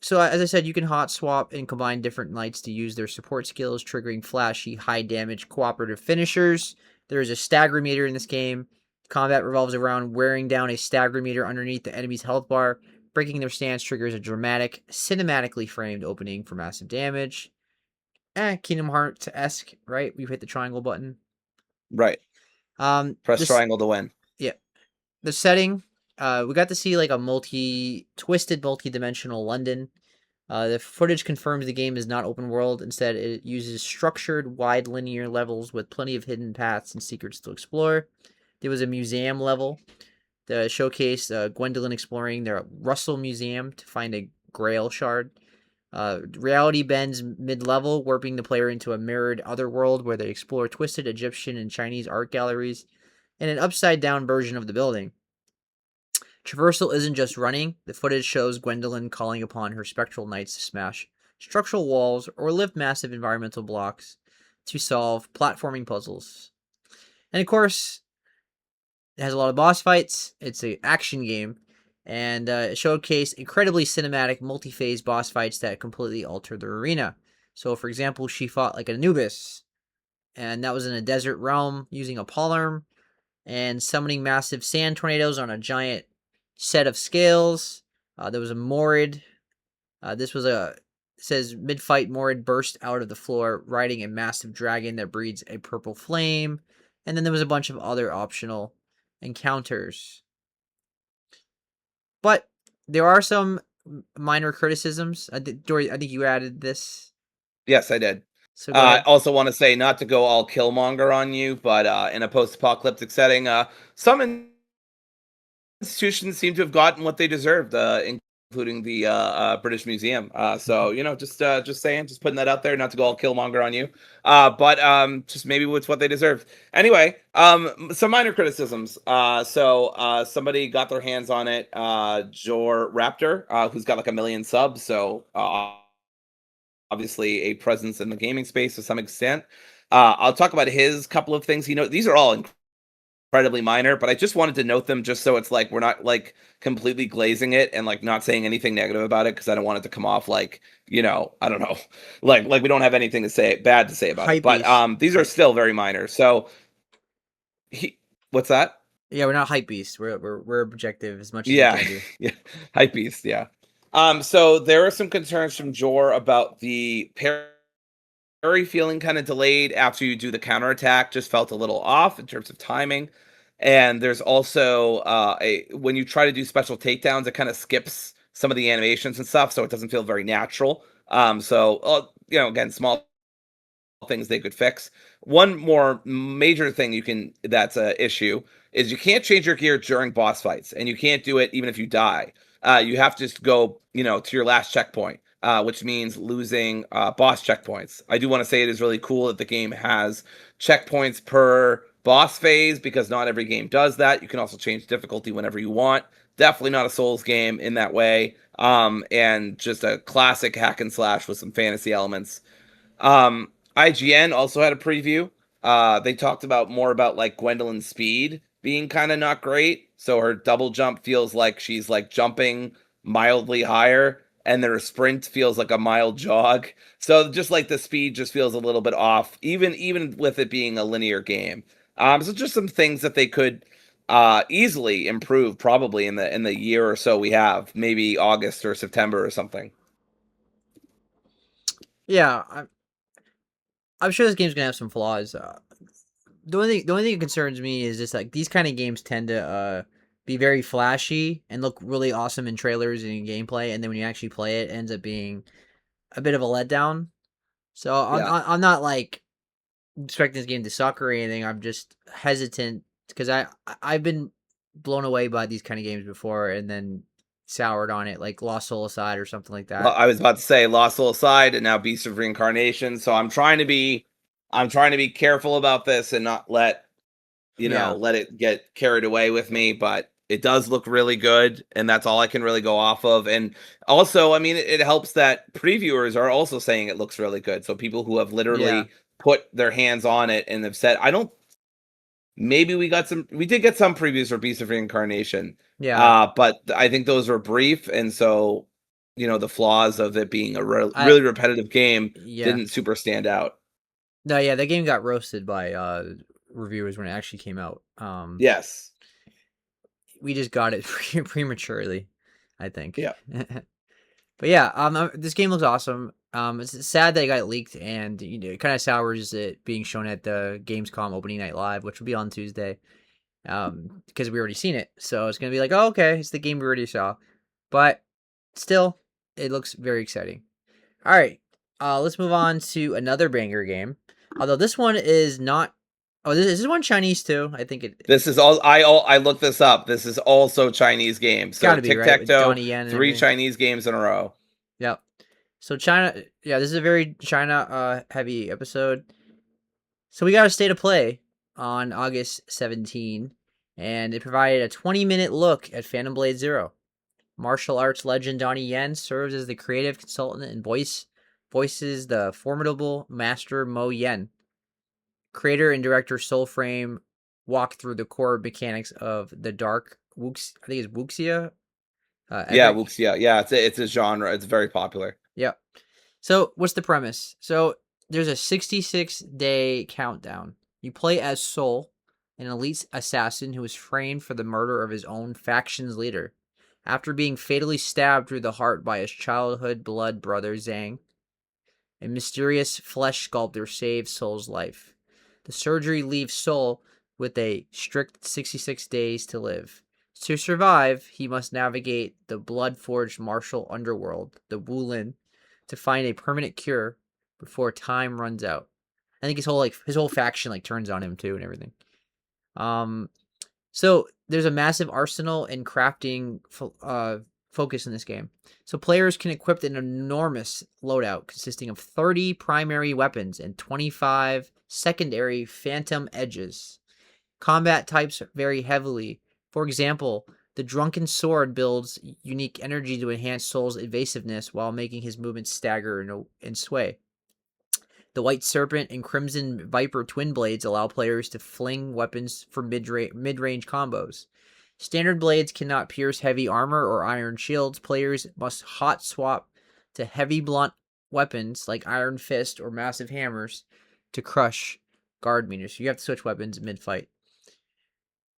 So as I said, you can hot swap and combine different knights to use their support skills, triggering flashy, high damage cooperative finishers. There is a stagger meter in this game. Combat revolves around wearing down a stagger meter underneath the enemy's health bar. Breaking their stance triggers a dramatic, cinematically framed opening for massive damage. Kingdom Hearts-esque, right? We've hit the triangle button. Right. Press triangle to win. Yeah. The setting, we got to see like a twisted, multi-dimensional London. The footage confirms the game is not open world. Instead, it uses structured, wide linear levels with plenty of hidden paths and secrets to explore. There was a museum level that showcased Gwendolyn exploring the Russell Museum to find a Grail shard. Reality bends mid-level, warping the player into a mirrored otherworld where they explore twisted Egyptian and Chinese art galleries. in an upside-down version of the building. Traversal isn't just running. The footage shows Gwendolyn calling upon her spectral knights to smash structural walls or lift massive environmental blocks to solve platforming puzzles. And of course, it has a lot of boss fights. It's an action game, and it showcased incredibly cinematic multi-phase boss fights that completely alter the arena. So, for example, she fought like Anubis, and that was in a desert realm using a polearm and summoning massive sand tornadoes on a giant set of scales. There was a Morid. This was a it says mid-fight Morid burst out of the floor riding a massive dragon that breathes a purple flame. And then there was a bunch of other optional encounters. But there are some minor criticisms. Dory, I think you added this. Yes, I did. So go I ahead. also want to say, not to go all Killmonger on you, but in a post-apocalyptic setting, some institutions seem to have gotten what they deserved, including the British Museum. So just saying, just putting that out there, not to go all Killmonger on you, but just maybe it's what they deserved. Anyway, some minor criticisms. Somebody got their hands on it, Jor Raptor, who's got like 1 million subs, so obviously a presence in the gaming space to some extent. I'll talk about his couple of things. These are all incredibly minor, but I just wanted to note them just so it's like we're not like completely glazing it and like not saying anything negative about it, because I don't want it to come off like, I don't know, like we don't have anything bad to say about it. But Hypebeast. these are still very minor. So what's that? Yeah, we're not hype beast. We're objective as much as we Yeah, can do. yeah, hype beast. Yeah. So there are some concerns from Jor about the parry feeling kind of delayed after you do the counterattack. Just felt a little off in terms of timing. And there's also when you try to do special takedowns, it kind of skips some of the animations and stuff, so it doesn't feel very natural. Again, small things they could fix. One more major thing that's a issue is you can't change your gear during boss fights, and you can't do it even if you die. You have to just go, to your last checkpoint, which means losing boss checkpoints. I do want to say it is really cool that the game has checkpoints per boss phase, because not every game does that. You can also change difficulty whenever you want. Definitely not a Souls game in that way. And just a classic hack and slash with some fantasy elements. IGN also had a preview. They talked more about like Gwendolyn's speed being kind of not great. So her double jump feels like she's like jumping mildly higher, and then her sprint feels like a mild jog. So just like the speed just feels a little bit off, even with it being a linear game. So just some things that they could easily improve probably in the year or so we have, maybe August or September or something. Yeah, I'm sure this game's gonna have some flaws. The only thing that concerns me is just like these kind of games tend to be very flashy and look really awesome in trailers and in gameplay, and then when you actually play it, ends up being a bit of a letdown. So I'm not like expecting this game to suck or anything. I'm just hesitant because I've been blown away by these kind of games before and then soured on it, like Lost Soul Aside or something like Well, that. I was about to say Lost Soul Aside and now Beast of Reincarnation. So I'm trying to be careful about this and not let Yeah, it get carried away with me. But it does look really good, and that's all I can really go off of. And also, I mean, it helps that previewers are also saying it looks really good. So people who have yeah, literally put their hands on it and have said, I don't. Maybe we did get some previews for Beast of Reincarnation, yeah. but I think those were brief, and so the flaws of it being a I really repetitive game yeah. didn't super stand out. No, yeah, that game got roasted by reviewers when it actually came out. Yes, We just got it prematurely, I think. yeah. But yeah, this game looks awesome. It's sad that it got leaked, and it kind of sours it being shown at the Gamescom opening night live, which will be on Tuesday. Because we already seen it, so it's gonna be like, oh, okay, it's the game we already saw. But still, it looks very exciting. All right, let's move on to another banger game. Although this one is not. Oh, this is one Chinese too. I think it This is I looked this up. This is also Chinese games. So gotta be Tic right Tac with Toe, Donnie Yen and 3 everything. Chinese games in a row. Yep. So China, yeah, this is a very China heavy episode. So we got a state of play. on August 17, and it provided a 20-minute look at Phantom Blade Zero. Martial arts legend Donnie Yen serves as the creative consultant and voices the formidable master Mo Yen. Creator and director Soulframe walk through the core mechanics of the dark Wuxia, I think it's Wuxia. Yeah, Wuxia. Yeah, it's a genre. It's very popular. Yep. So what's the premise? So there's a 66-day countdown. You play as Soul, an elite assassin who is framed for the murder of his own faction's leader. After being fatally stabbed through the heart by his childhood blood brother Zhang, a mysterious flesh sculptor saves Soul's life. The surgery leaves Soul with a strict 66 days to live. To survive, he must navigate the blood-forged martial underworld, the Wulin, to find a permanent cure before time runs out. I think his whole faction turns on him too and everything. So there's a massive arsenal and crafting focus in this game. So players can equip an enormous loadout consisting of 30 primary weapons and 25 secondary phantom edges. Combat types vary heavily. For example, the Drunken Sword builds unique energy to enhance Soul's evasiveness while making his movements stagger and sway. The White Serpent and Crimson Viper twin blades allow players to fling weapons for mid-range combos. Standard blades cannot pierce heavy armor or iron shields. Players must hot swap to heavy blunt weapons like Iron Fist or massive hammers to crush guard meters. So you have to switch weapons mid-fight.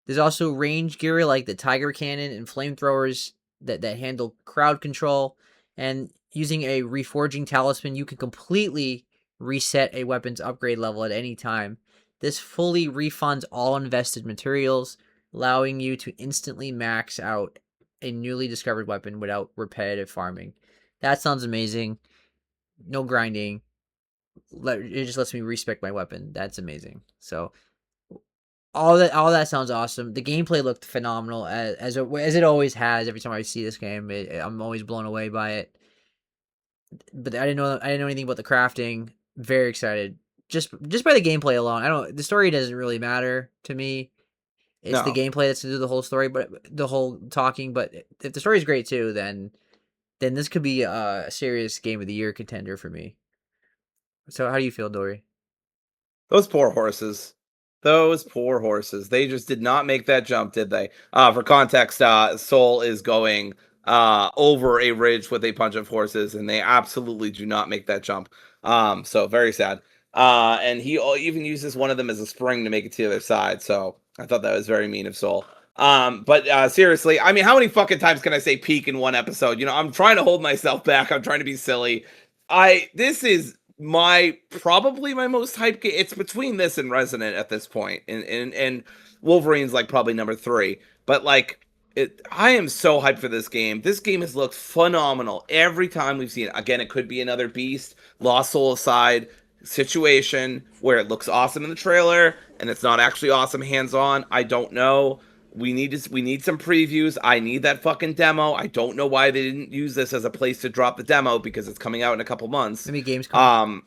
There's also range gear like the Tiger Cannon and flamethrowers that handle crowd control. And using a reforging talisman, you can completely reset a weapon's upgrade level at any time. This fully refunds all invested materials, allowing you to instantly max out a newly discovered weapon without repetitive farming. That sounds amazing. No grinding. It just lets me respec my weapon. That's amazing. So all that sounds awesome. The gameplay looked phenomenal as it always has. Every time I see this game, I'm always blown away by it. But I didn't know anything about the crafting. Very excited. Just by the gameplay alone. The story doesn't really matter to me. It's the gameplay that's to do the whole story, but the whole talking. But if the story's great too, then this could be a serious game of the year contender for me. So how do you feel, Dory? Those poor horses. They just did not make that jump, did they? For context, Soul is going over a ridge with a bunch of horses, and they absolutely do not make that jump. So very sad. And he even uses one of them as a spring to make it to the other side. So I thought that was very mean of Soul. But seriously, I mean, how many fucking times can I say peak in one episode? I'm trying to hold myself back. I'm trying to be silly. This is probably my most hyped game. It's between this and Resident at this point, and Wolverine's probably number 3. But I am so hyped for this game. This game has looked phenomenal every time we've seen it. Again, it could be another Beast, Lost Soul aside situation where it looks awesome in the trailer and it's not actually awesome hands-on. I don't know. We need some previews. I need that fucking demo. I don't know why they didn't use this as a place to drop the demo because it's coming out in a couple months. Maybe Gamescom.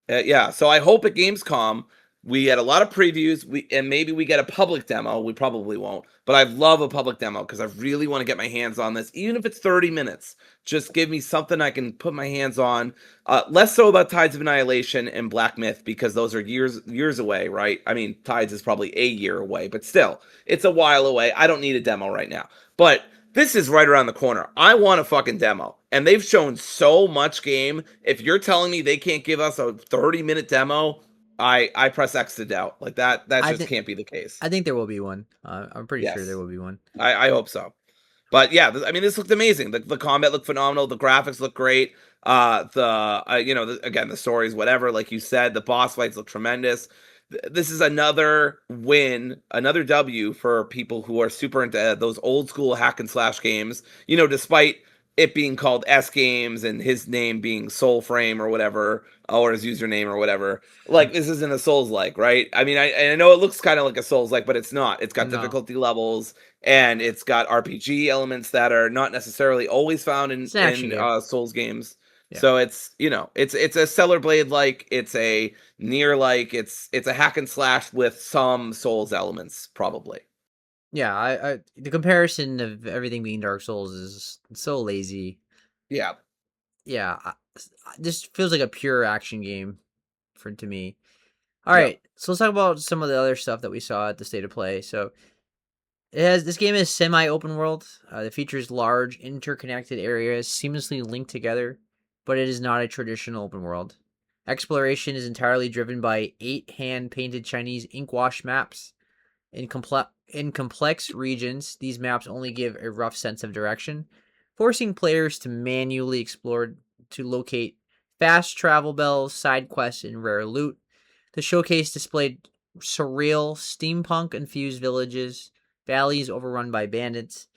Yeah. So I hope at Gamescom we get a lot of previews. And maybe we get a public demo. We probably won't, but I love a public demo because I really want to get my hands on this, even if it's 30 minutes. Just give me something I can put my hands on. Less so about Tides of Annihilation and Black Myth because those are years away, right? I mean, Tides is probably a year away, but still, it's a while away. I don't need a demo right now. But this is right around the corner. I want a fucking demo. And they've shown so much game. If you're telling me they can't give us a 30-minute demo, I press X to doubt. That can't be the case. I think there will be one. I'm pretty sure there will be one. I hope so. But yeah, I mean, this looked amazing. The combat looked phenomenal. The graphics look great. Again, the stories, whatever. Like you said, the boss fights look tremendous. This is another win, another W for people who are super into those old school hack and slash games. Despite it being called S Games and his name being Soulframe or whatever, or his username or whatever. This isn't a Souls-like, right? I mean, I know it looks kind of like a Souls-like, but it's not. It's got difficulty levels, and it's got RPG elements that are not necessarily always found in Souls games. Yeah. So it's it's a Stellar Blade like, it's a near like, it's a hack and slash with some Souls elements probably. Yeah, I the comparison of everything being Dark Souls is so lazy. Yeah. Yeah, this feels like a pure action game to me. All Yep. right, so let's talk about some of the other stuff that we saw at the State of Play. So this game is semi-open world. It features large interconnected areas seamlessly linked together, but it is not a traditional open world. Exploration is entirely driven by 8 hand-painted Chinese ink wash maps. In complex regions, these maps only give a rough sense of direction, forcing players to manually explore to locate fast travel bells, side quests, and rare loot. The showcase displayed surreal, steampunk-infused villages, valleys overrun by bandits,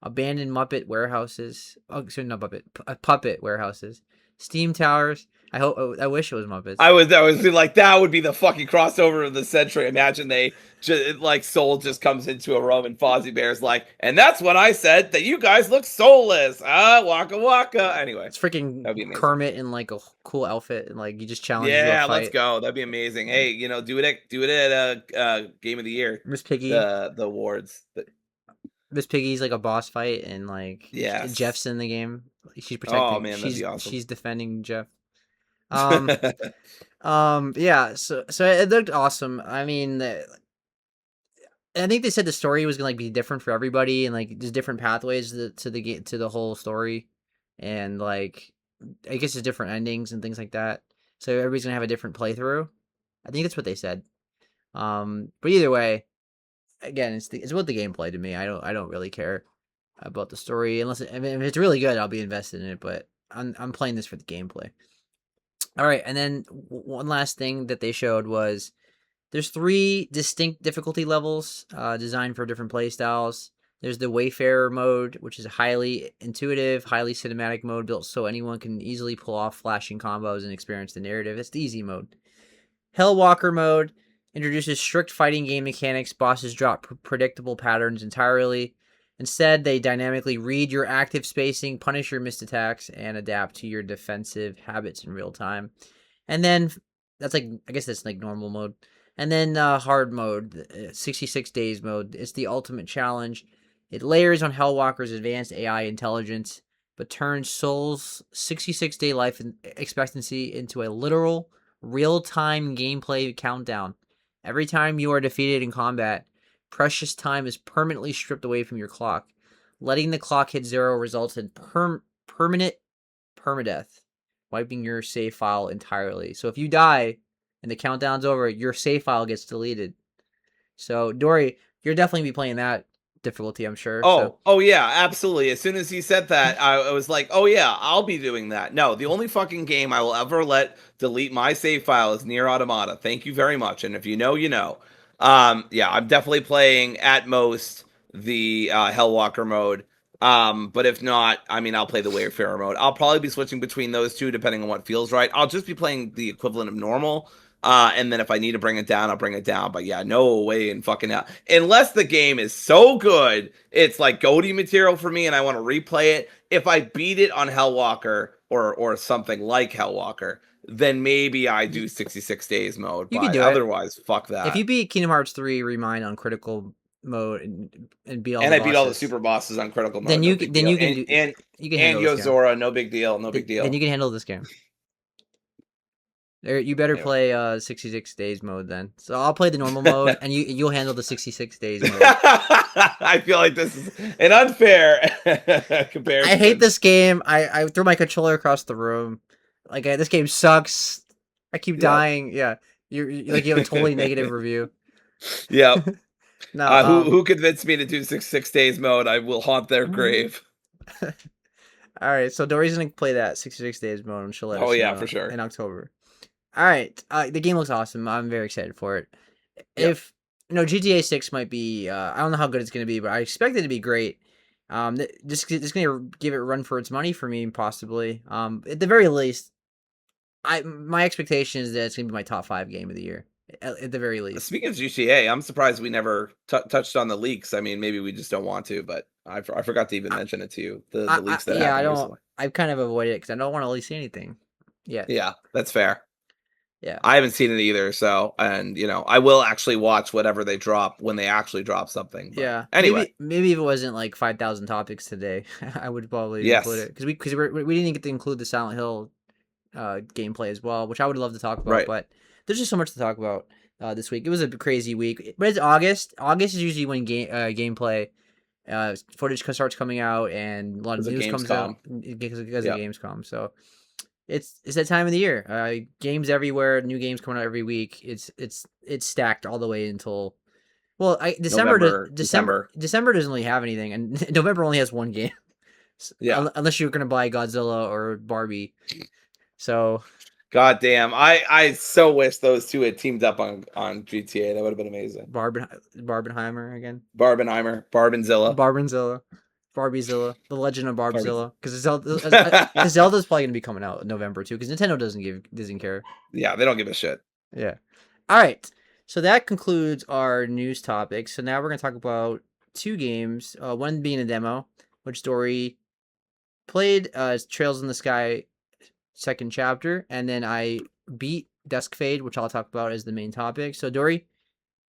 abandoned Muppet warehouses. Oh, sorry, not Muppet, puppet warehouses, steam towers. I wish it was Muppets. I was like, that would be the fucking crossover of the century. Imagine they like Soul just comes into a room and Fozzie Bear's like, and that's when I said that you guys look soulless. Waka waka. Anyway, It's freaking that'd be amazing. Kermit in like a cool outfit, and like you just challenge you to Yeah, a fight. let's go. That'd be amazing. Hey, do it at Game of the Year. Miss Piggy. The awards. Miss Piggy's like a boss fight, and like Yes. Jeff's in the game. She's protecting. Oh man, that'd be awesome. She's defending Jeff. Yeah. So it looked awesome. I mean, I think they said the story was gonna like be different for everybody, and like there's different pathways to the whole story, and like I guess there's different endings and things like that. So everybody's gonna have a different playthrough. I think that's what they said. But either way, again, it's about the gameplay to me. I don't really care about the story unless if it's really good, I'll be invested in it. But I'm playing this for the gameplay. All right, and then one last thing that they showed was there's 3 distinct difficulty levels designed for different play styles. There's the Wayfarer mode, which is a highly intuitive, highly cinematic mode built so anyone can easily pull off flashing combos and experience the narrative. It's the easy mode. Hellwalker mode introduces strict fighting game mechanics. Bosses drop predictable patterns entirely. Instead, they dynamically read your active spacing, punish your missed attacks, and adapt to your defensive habits in real time. And then that's like, I guess that's like normal mode. And then hard mode, 66 days mode. It's the ultimate challenge. It layers on Hellwalker's advanced AI intelligence, but turns Soul's 66-day life expectancy into a literal, real-time gameplay countdown. Every time you are defeated in combat, precious time is permanently stripped away from your clock. Letting the clock hit 0 results in permanent permadeath, wiping your save file entirely. So if you die and the countdown's over, your save file gets deleted. So Dory, you're definitely be playing that difficulty, I'm sure. Oh yeah, absolutely. As soon as he said that, I was like, oh yeah, I'll be doing that. No, the only fucking game I will ever let delete my save file is Nier Automata. Thank you very much. And if you know, you know. Yeah, I'm definitely playing at most the Hellwalker mode. But if not, I mean, I'll play the Wayfarer mode. I'll probably be switching between those two depending on what feels right. I'll just be playing the equivalent of normal. And then if I need to bring it down, I'll bring it down. But yeah, no way in fucking out. Unless the game is so good, it's like GOTY material for me and I want to replay it. If I beat it on Hellwalker or something like Hellwalker, then maybe I do 66 days mode. You but can do otherwise, fuck that. If you beat Kingdom Hearts 3 Remind on critical mode and beat all and the I bosses, beat all the super bosses on critical mode, then you can handle Yozora, no big deal, no big deal. Then you can handle this game. You better play 66 days mode then. So I'll play the normal mode, and you'll handle the 66 days mode. I feel like this is an unfair comparison. I hate this game. I threw my controller across the room. Like this game sucks. I keep dying. Yeah, you have a totally negative review. Yeah. No. Who convinced me to do 66 days mode? I will haunt their grave. All right, so Dory's gonna play that 66 days mode, and she'll let us know for sure in October. All right, the game looks awesome. I'm very excited for it. Yep. If GTA 6 might be, I don't know how good it's gonna be, but I expect it to be great. Just gonna give it a run for its money for me, possibly. At the very least, my expectation is that it's gonna be my top 5 game of the year. At the very least. Speaking of GTA, I'm surprised we never touched on the leaks. I mean, maybe we just don't want to, but I forgot to even mention it to you. The leaks that yeah, happened recently. I've kind of avoided it because I don't want to really see anything. Yeah, that's fair. Yeah. I haven't seen it either, so and I will actually watch whatever they drop when they actually drop something. But Yeah. anyway, Maybe if it wasn't like 5,000 topics today, I would probably include yes, it because we didn't get to include the Silent Hill gameplay as well, which I would love to talk about. right. But there's just so much to talk about this week. It was a crazy week, but it's August. August is usually when gameplay footage starts coming out and a lot of Because of news comes out Gamescom. because of Yeah. Gamescom. So it's that time of the year. Games everywhere, new games coming out every week. It's stacked all the way until November, December doesn't really have anything, and November only has one game. Yeah. Unless you're gonna buy Godzilla or Barbie. So God damn. I so wish those two had teamed up on GTA. That would have been amazing. Barbenheimer again. Barbenheimer, Barbenzilla. Barbiezilla, The Legend of Barbzilla, because Barbie. Zelda's probably gonna be coming out in November too, because Nintendo doesn't care. Yeah, they don't give a shit. Yeah. All right. So that concludes our news topics. So now we're gonna talk about two games. One being a demo, which Dory played, Trails in the Sky second chapter, and then I beat Duskfade, which I'll talk about as the main topic. So Dory,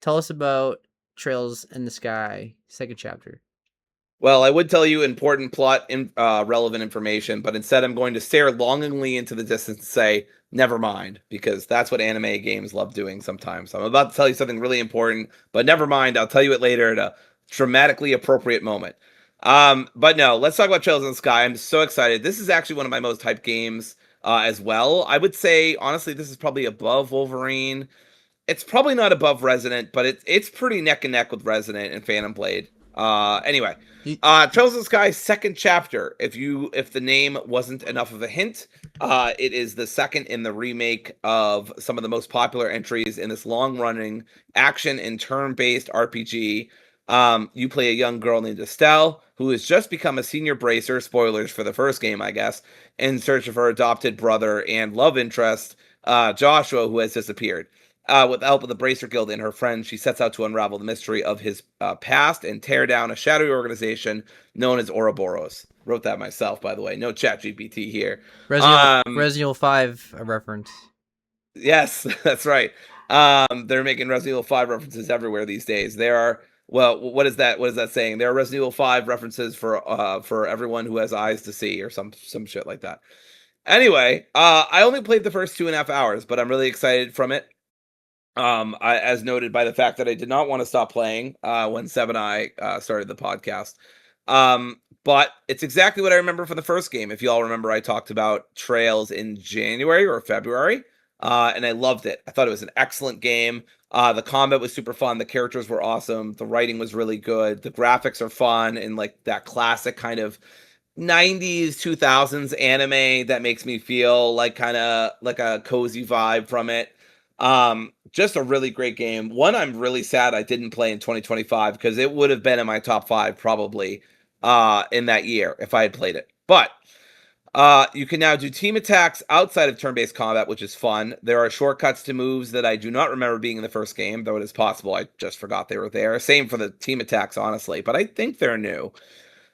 tell us about Trails in the Sky second chapter. Well, I would tell you important plot relevant information, but instead I'm going to stare longingly into the distance and say, never mind, because that's what anime games love doing sometimes. I'm about to tell you something really important, but never mind, I'll tell you it later at a dramatically appropriate moment. But no, let's talk about Trails in the Sky. I'm so excited. This is actually one of my most hyped games as well. I would say, honestly, this is probably above Wolverine. It's probably not above Resident, but it's pretty neck and neck with Resident and Phantom Blade. Anyway, Trails in the Sky second chapter. If the name wasn't enough of a hint, it is the second in the remake of some of the most popular entries in this long-running action and turn-based RPG. You play a young girl named Estelle who has just become a senior bracer. Spoilers for the first game, I guess, in search of her adopted brother and love interest, Joshua, who has disappeared. With the help of the Bracer Guild and her friends, she sets out to unravel the mystery of his past and tear down a shadowy organization known as Ouroboros. Wrote that myself, by the way. No ChatGPT here. Resident Evil 5 reference. Yes, that's right. They're making Resident Evil 5 references everywhere these days. There are, well, what is that? What is that saying? There are Resident Evil 5 references for everyone who has eyes to see, or some shit like that. Anyway, I only played the first 2.5 hours, but I'm really excited from it. As noted by the fact that I did not want to stop playing when Seb and I started the podcast. But it's exactly what I remember from the first game. If you all remember, I talked about Trails in January or February, and I loved it. I thought it was an excellent game. The combat was super fun. The characters were awesome. The writing was really good. The graphics are fun and like that classic kind of 90s 2000s anime that makes me feel like kind of like a cozy vibe from it. Just a really great game. One I'm really sad I didn't play in 2025 because it would have been in my top 5 probably in that year if I had played it. But you can now do team attacks outside of turn-based combat, which is fun. There are shortcuts to moves that I do not remember being in the first game, though it is possible I just forgot they were there. Same for the team attacks, honestly, but I think they're new.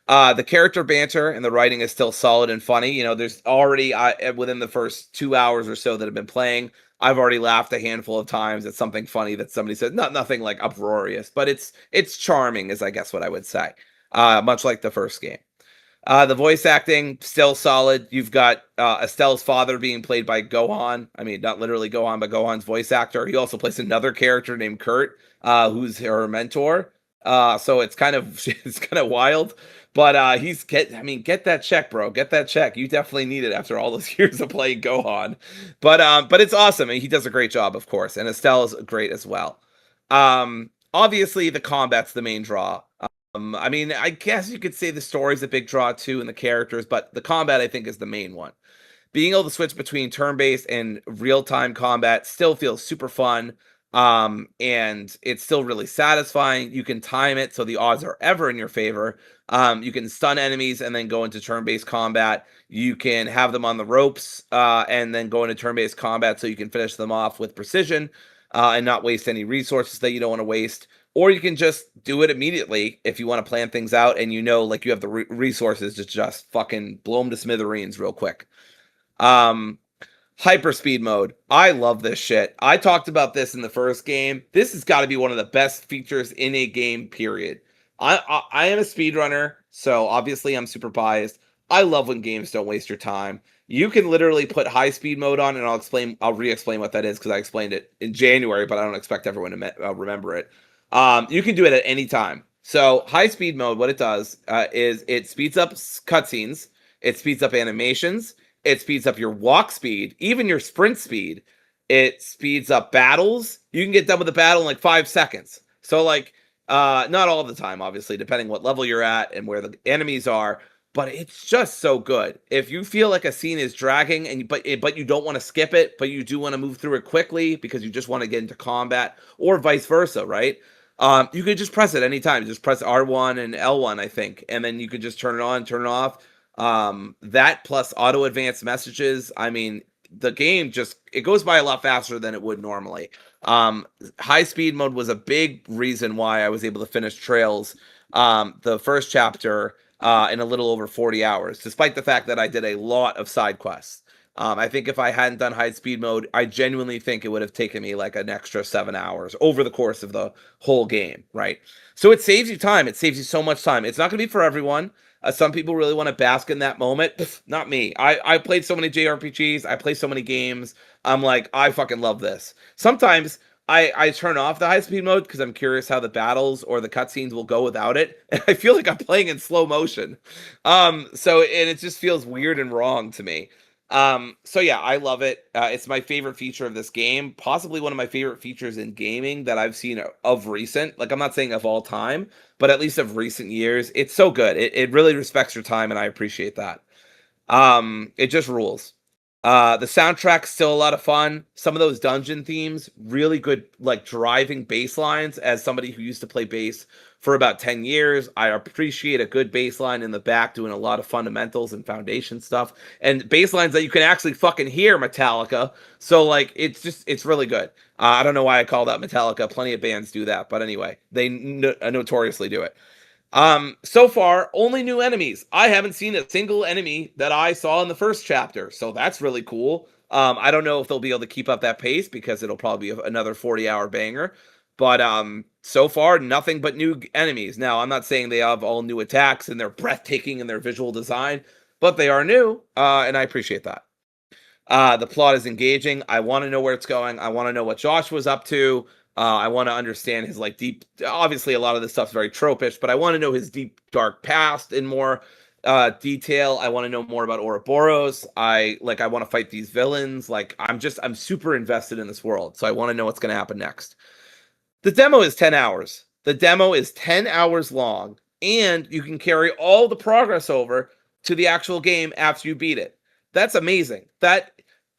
The character banter and the writing is still solid and funny. You know, there's already within the first 2 hours or so that I've been playing, I've already laughed a handful of times at something funny that somebody said. Nothing like uproarious, but it's charming, is I guess what I would say. Much like the first game. The voice acting still solid. You've got Estelle's father being played by Gohan. I mean, not literally Gohan, but Gohan's voice actor. He also plays another character named Kurt, who's her mentor. So it's kind of wild. But get that check, bro. Get that check. You definitely need it after all those years of playing Gohan. But it's awesome. And he does a great job, of course. And Estelle is great as well. Obviously, the combat's the main draw. I mean, I guess you could say the story's a big draw too, and the characters, but the combat, I think, is the main one. Being able to switch between turn-based and real-time combat still feels super fun. And it's still really satisfying. You can time it so the odds are ever in your favor. You can stun enemies and then go into turn-based combat. You can have them on the ropes and then go into turn-based combat so you can finish them off with precision and not waste any resources that you don't want to waste. or you can just do it immediately if you want to plan things out and you know, like, you have the resources to just fucking blow them to smithereens real quick. Hyperspeed mode. I love this shit. I talked about this in the first game. This has got to be one of the best features in a game, period. I am a speedrunner, so obviously I'm super biased. I love when games don't waste your time. You can literally put high speed mode on, and I'll re-explain what that is because I explained it in January, but I don't expect everyone to remember it. You can do it at any time. So high speed mode, what it does is it speeds up cutscenes, it speeds up animations, it speeds up your walk speed, even your sprint speed. It speeds up battles. You can get done with a battle in like 5 seconds. So like, not all the time, obviously, depending what level you're at and where the enemies are. But it's just so good. If you feel like a scene is dragging, but you don't want to skip it, but you do want to move through it quickly because you just want to get into combat, or vice versa, right? You could just press it anytime. Just press R1 and L1, I think, and then you could just turn it on, turn it off. That plus auto advanced messages. I mean, the game it goes by a lot faster than it would normally. High speed mode was a big reason why I was able to finish Trails, the first chapter, in a little over 40 hours, despite the fact that I did a lot of side quests. I think if I hadn't done high speed mode, I genuinely think it would have taken me like an extra 7 hours over the course of the whole game, right? So it saves you time. It saves you so much time. It's not going to be for everyone. Some people really want to bask in that moment. Pff, not me. I played so many JRPGs. I play so many games. I'm like, I fucking love this. Sometimes I turn off the high speed mode because I'm curious how the battles or the cutscenes will go without it. And I feel like I'm playing in slow motion. And it just feels weird and wrong to me. So yeah, I love it. It's my favorite feature of this game, possibly one of my favorite features in gaming that I've seen of recent. Like, I'm not saying of all time, but at least of recent years. It's so good. It really respects your time, and I appreciate that. It just rules. The soundtrack's still a lot of fun. Some of those dungeon themes, really good, like, driving bass lines. As somebody who used to play bass for about 10 years, I appreciate a good bass line in the back doing a lot of fundamentals and foundation stuff, and bass lines that you can actually fucking hear Metallica. So like, it's really good. I don't know why I called out Metallica. Plenty of bands do that, but anyway, they notoriously do it. So far, only new enemies. I haven't seen a single enemy that I saw in the first chapter, so that's really cool. I don't know if they'll be able to keep up that pace because it'll probably be another 40-hour banger. But so far, nothing but new enemies. Now, I'm not saying they have all new attacks and they're breathtaking in their visual design, but they are new, and I appreciate that. The plot is engaging. I want to know where it's going. I want to know what Josh was up to. I want to understand his like deep. Obviously, a lot of this stuff's very tropish, but I want to know his deep, dark past in more detail. I want to know more about Ouroboros. I want to fight these villains. Like, I'm super invested in this world, so I want to know what's going to happen next. The demo is 10 hours. The demo is 10 hours long, and you can carry all the progress over to the actual game after you beat it. That's amazing.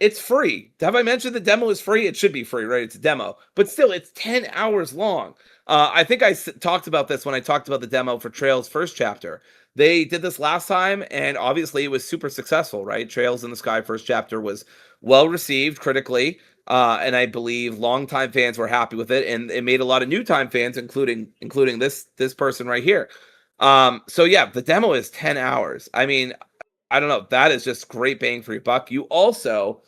It's free. Have I mentioned the demo is free? It should be free, right? It's a demo. But still, it's 10 hours long. I think I talked about this when I talked about the demo for Trails first chapter. They did this last time, and obviously it was super successful, right? Trails in the Sky first chapter was well received critically, and I believe longtime fans were happy with it, and it made a lot of new time fans, including this person right here. So yeah, the demo is 10 hours. I mean, I don't know. That is just great bang for your buck. You also,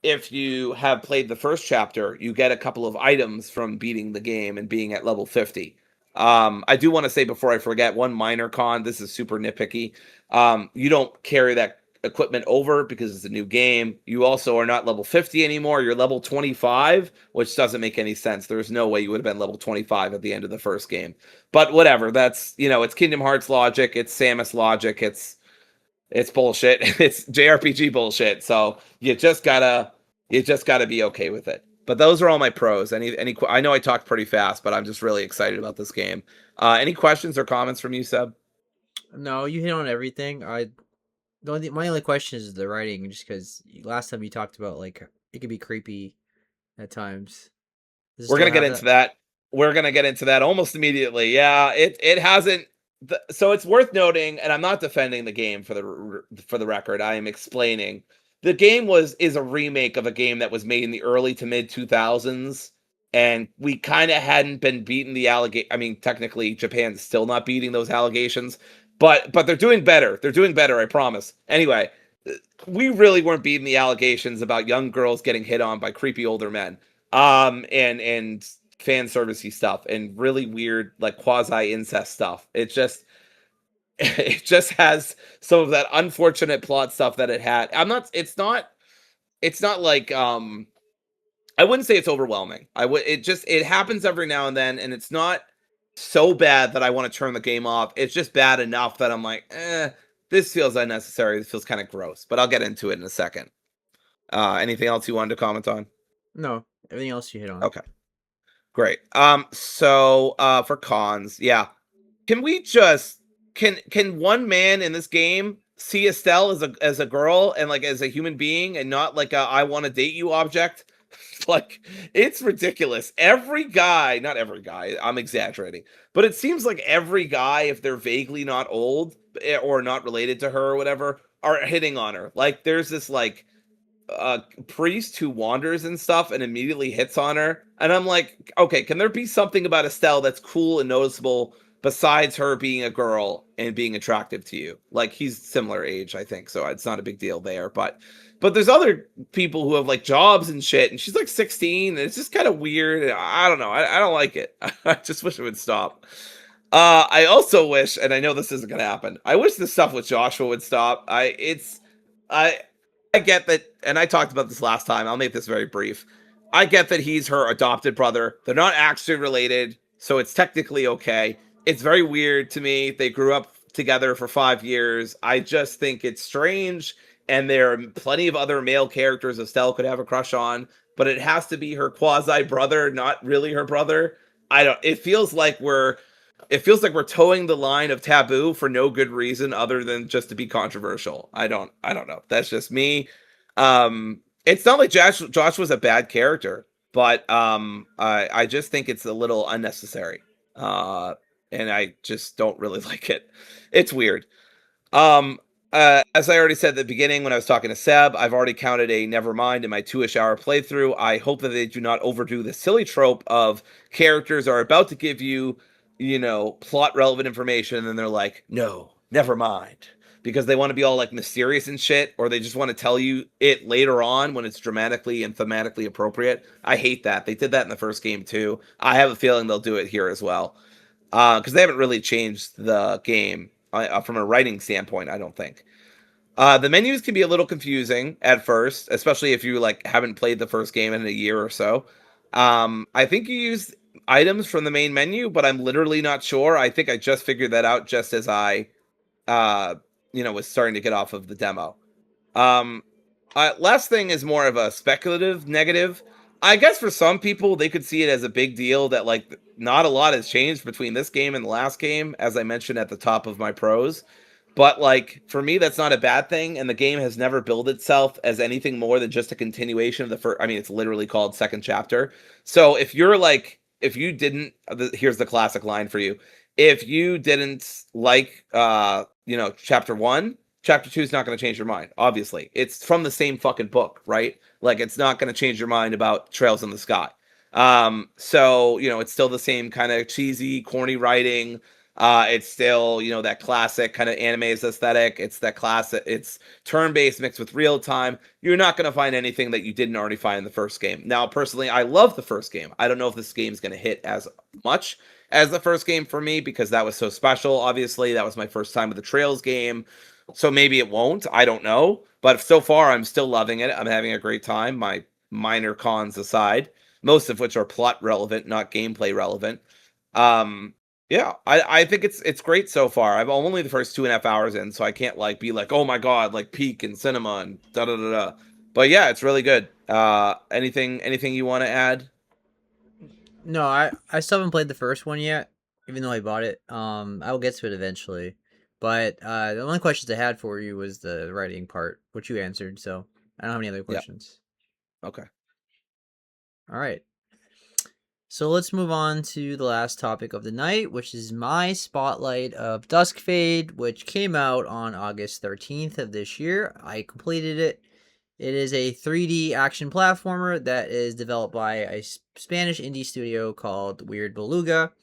if you have played the first chapter, you get a couple of items from beating the game and being at level 50. I do want to say before I forget, one minor con, this is super nitpicky. You don't carry that equipment over because it's a new game. You also are not level 50 anymore. You're level 25, which doesn't make any sense. There's no way you would have been level 25 at the end of the first game. But whatever. That's, it's Kingdom Hearts logic. It's Samus logic. It's bullshit. It's JRPG bullshit. So you just gotta be okay with it. But those are all my pros. I know I talked pretty fast, but I'm just really excited about this game. Any questions or comments from you, Seb? No, you hit on everything. My only question is the writing, just because last time you talked about like it could be creepy at times. We're gonna get into that. We're gonna get into that almost immediately. Yeah, it hasn't. So it's worth noting, and I'm not defending the game for the record. I am explaining the game is a remake of a game that was made in the early to mid 2000s, and we kind of hadn't been beating the allegation. I mean, technically, Japan's still not beating those allegations, but they're doing better. They're doing better, I promise. Anyway, we really weren't beating the allegations about young girls getting hit on by creepy older men, and fan servicey stuff and really weird like quasi incest stuff. It just has some of that unfortunate plot stuff that it had. It's not like I wouldn't say it's overwhelming. It happens every now and then, and it's not so bad that I want to turn the game off. It's just bad enough that I'm like, this feels unnecessary. This feels kind of gross. But I'll get into it in a second. Anything else you wanted to comment on? No, everything else you hit on. Okay, great. So for cons, yeah. Can we just can one man in this game see Estelle as a girl and like as a human being and not like a I want to date you object? Like, it's ridiculous. Every guy, not every guy, I'm exaggerating, but it seems like every guy, if they're vaguely not old or not related to her or whatever, are hitting on her. Like, there's this like priest who wanders and stuff and immediately hits on her. And I'm like, okay, can there be something about Estelle that's cool and noticeable besides her being a girl and being attractive to you? Like, he's similar age, I think, so it's not a big deal there. But there's other people who have like jobs and shit, and she's like 16, and it's just kind of weird. I don't know. I don't like it. I just wish it would stop. I also wish, and I know this isn't gonna happen, I wish the stuff with Joshua would stop. I get that, and I talked about this last time. I'll make this very brief. I get that he's her adopted brother. They're not actually related, so it's technically okay. It's very weird to me. They grew up together for 5 years. I just think it's strange, and there are plenty of other male characters Estelle could have a crush on, but it has to be her quasi brother, not really her brother. It feels like we're towing the line of taboo for no good reason other than just to be controversial. I don't know. That's just me. It's not like Josh was a bad character, but I just think it's a little unnecessary. And I just don't really like it. It's weird. Um, as I already said at the beginning when I was talking to Seb, I've already counted a Nevermind in my 2-ish hour playthrough. I hope that they do not overdo the silly trope of characters are about to give you, plot relevant information, and then they're like, no, never mind. Because they want to be all like mysterious and shit, or they just want to tell you it later on when it's dramatically and thematically appropriate. I hate that. They did that in the first game too. I have a feeling they'll do it here as well. Because they haven't really changed the game from a writing standpoint, I don't think. The menus can be a little confusing at first, especially if you like haven't played the first game in a year or so. I think you use items from the main menu, but I'm literally not sure. I think I just figured that out just as I, was starting to get off of the demo. Last thing is more of a speculative negative. I guess for some people, they could see it as a big deal that like not a lot has changed between this game and the last game, as I mentioned at the top of my pros. But like for me, that's not a bad thing, and the game has never billed itself as anything more than just a continuation of the first. I mean, it's literally called Second Chapter. So if you didn't, here's the classic line for you: if you didn't like, Chapter 1, Chapter 2 is not going to change your mind. Obviously, it's from the same fucking book, right? Like it's not going to change your mind about Trails in the Sky. So it's still the same kind of cheesy, corny writing. It's still, that classic kind of anime aesthetic. It's turn-based mixed with real time. You're not going to find anything that you didn't already find in the first game. Now, personally, I love the first game. I don't know if this game is going to hit as much as the first game for me because that was so special. Obviously, that was my first time with the Trails game. So maybe it won't. I don't know. But so far, I'm still loving it. I'm having a great time. My minor cons aside, most of which are plot relevant, not gameplay relevant. Yeah, I think it's great so far. I'm only the first 2.5 hours in, so I can't like be like, oh my god, like peak in cinema and da da da da. But yeah, it's really good. Anything you want to add? No, I still haven't played the first one yet, even though I bought it. I will get to it eventually. But the only questions I had for you was the writing part, which you answered. So I don't have any other Yeah. questions. Okay. All right. So let's move on to the last topic of the night, which is my spotlight of Duskfade, which came out on August 13th of this year. I completed it. It is a 3D action platformer that is developed by a Spanish indie studio called Weird Beluga,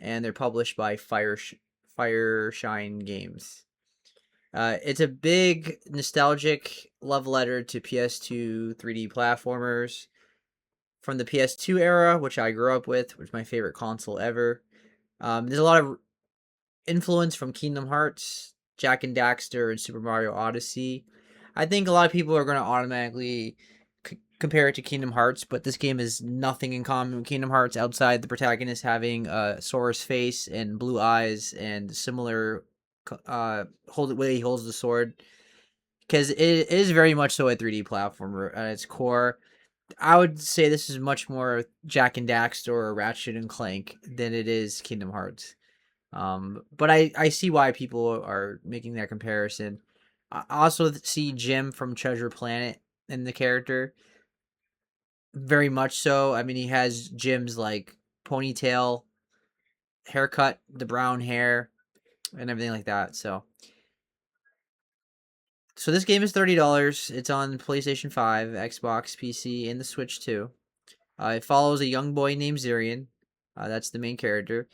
and they're published by Fireshine Games. It's a big nostalgic love letter to PS2 3D platformers from the PS2 era, which I grew up with, which is my favorite console ever. There's a lot of influence from Kingdom Hearts, Jak and Daxter, and Super Mario Odyssey. I think a lot of people are going to automatically compare it to Kingdom Hearts, but this game is nothing in common with Kingdom Hearts outside the protagonist having a Sora's face and blue eyes and similar way he holds the sword. Because it is very much so a 3D platformer at its core. I would say this is much more Jak and Daxter or Ratchet and Clank than it is Kingdom Hearts. But I see why people are making that comparison. I also see Jim from Treasure Planet in the character. Very much so. I mean, he has Jim's like ponytail, haircut, the brown hair, and everything like that. So this game is $30. It's on PlayStation 5, Xbox, PC, and the Switch too. It follows a young boy named Zirian. That's the main character.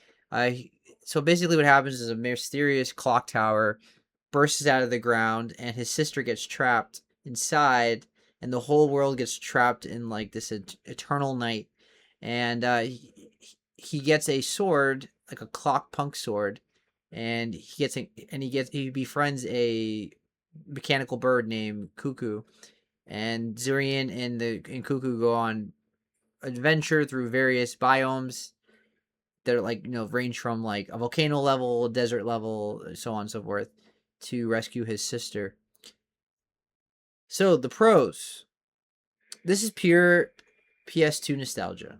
So basically what happens is a mysterious clock tower bursts out of the ground, and his sister gets trapped inside, and the whole world gets trapped in like this eternal night. And he gets a sword, like a clock punk sword, and he befriends a mechanical bird named Cuckoo, and Zirian and Cuckoo go on adventure through various biomes that are like, range from like a volcano level, desert level, so on and so forth, to rescue his sister. So the pros. This is pure PS2 nostalgia.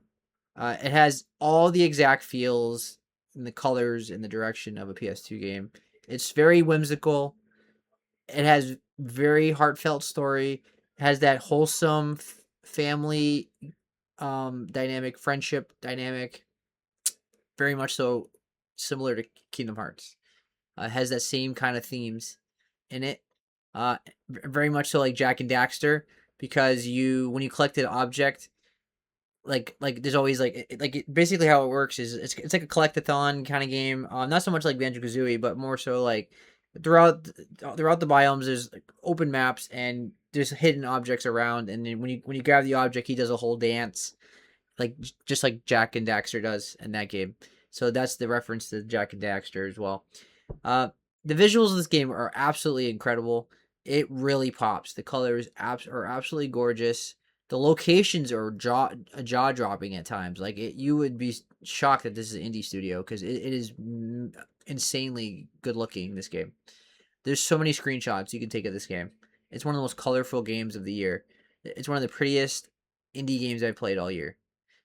It has all the exact feels and the colors and the direction of a PS2 game. It's very whimsical. It has very heartfelt story. It has that wholesome family dynamic, friendship dynamic. Very much so similar to Kingdom Hearts. Has that same kind of themes in it. Very much so like Jak and Daxter, because when you collect an object, like there's always basically how it works is it's like a collectathon kind of game. Not so much like Banjo-Kazooie, but more so like throughout the biomes there's like open maps and there's hidden objects around, and then when you grab the object, he does a whole dance, like just like Jak and Daxter does in that game. So that's the reference to Jak and Daxter as well. The visuals of this game are absolutely incredible. It really pops. The colors are absolutely gorgeous. The locations are jaw dropping at times. Like you would be shocked that this is an indie studio because it is insanely good looking. This game. There's so many screenshots you can take of this game. It's one of the most colorful games of the year. It's one of the prettiest indie games I've played all year,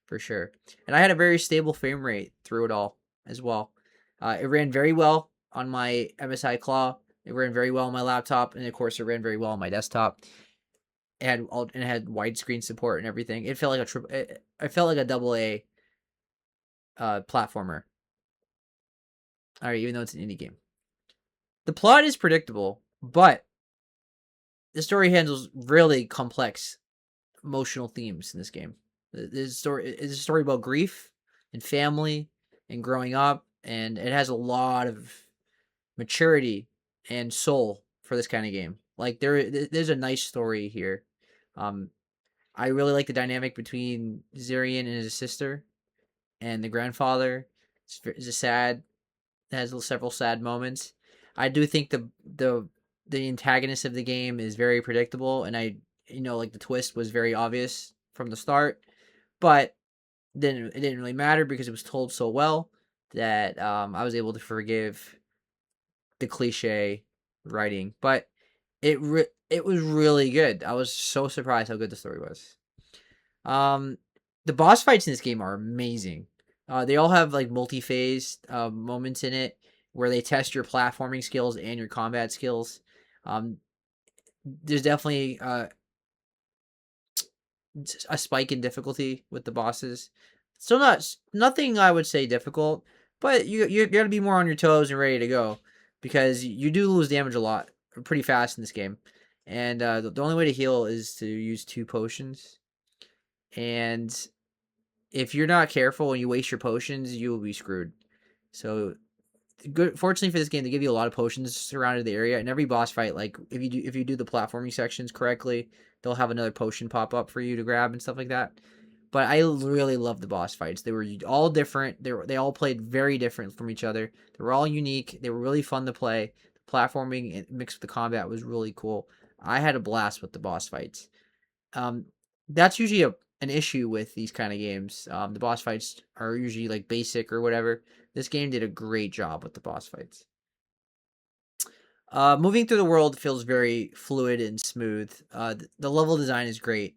for sure. And I had a very stable frame rate through it all as well. It ran very well on my MSI Claw. It ran very well on my laptop, and of course, it ran very well on my desktop. It had widescreen support and everything. It felt like a double A platformer. All right, even though it's an indie game. The plot is predictable, but the story handles really complex emotional themes in this game. The story is a story about grief and family and growing up, and it has a lot of maturity and soul for this kind of game. Like there's a nice story here. I really like the dynamic between Zirian and his sister and the grandfather. It's a sad. It has several sad moments. I do think the antagonist of the game is very predictable, and like the twist was very obvious from the start, but it didn't really matter because it was told so well that I was able to forgive the cliche writing. But it was really good. I was so surprised how good the story was. The boss fights in this game are amazing. They all have like multi-phase moments in it where they test your platforming skills and your combat skills. There's definitely a spike in difficulty with the bosses. Still nothing I would say difficult, but you got to be more on your toes and ready to go because you do lose damage a lot pretty fast in this game. and the only way to heal is to use 2 potions. And if you're not careful and you waste your potions, you will be screwed. So good. Fortunately for this game, they give you a lot of potions surrounded the area, and every boss fight, like if you do the platforming sections correctly, they'll have another potion pop up for you to grab and stuff like that. But I really love the boss fights. They were all different. They all played very different from each other. They were all unique. They were really fun to play. The platforming mixed with the combat was really cool. I had a blast with the boss fights. Um, that's usually an issue with these kind of games. The boss fights are usually like basic or whatever. This game did a great job with the boss fights. Moving through the world feels very fluid and smooth. The level design is great.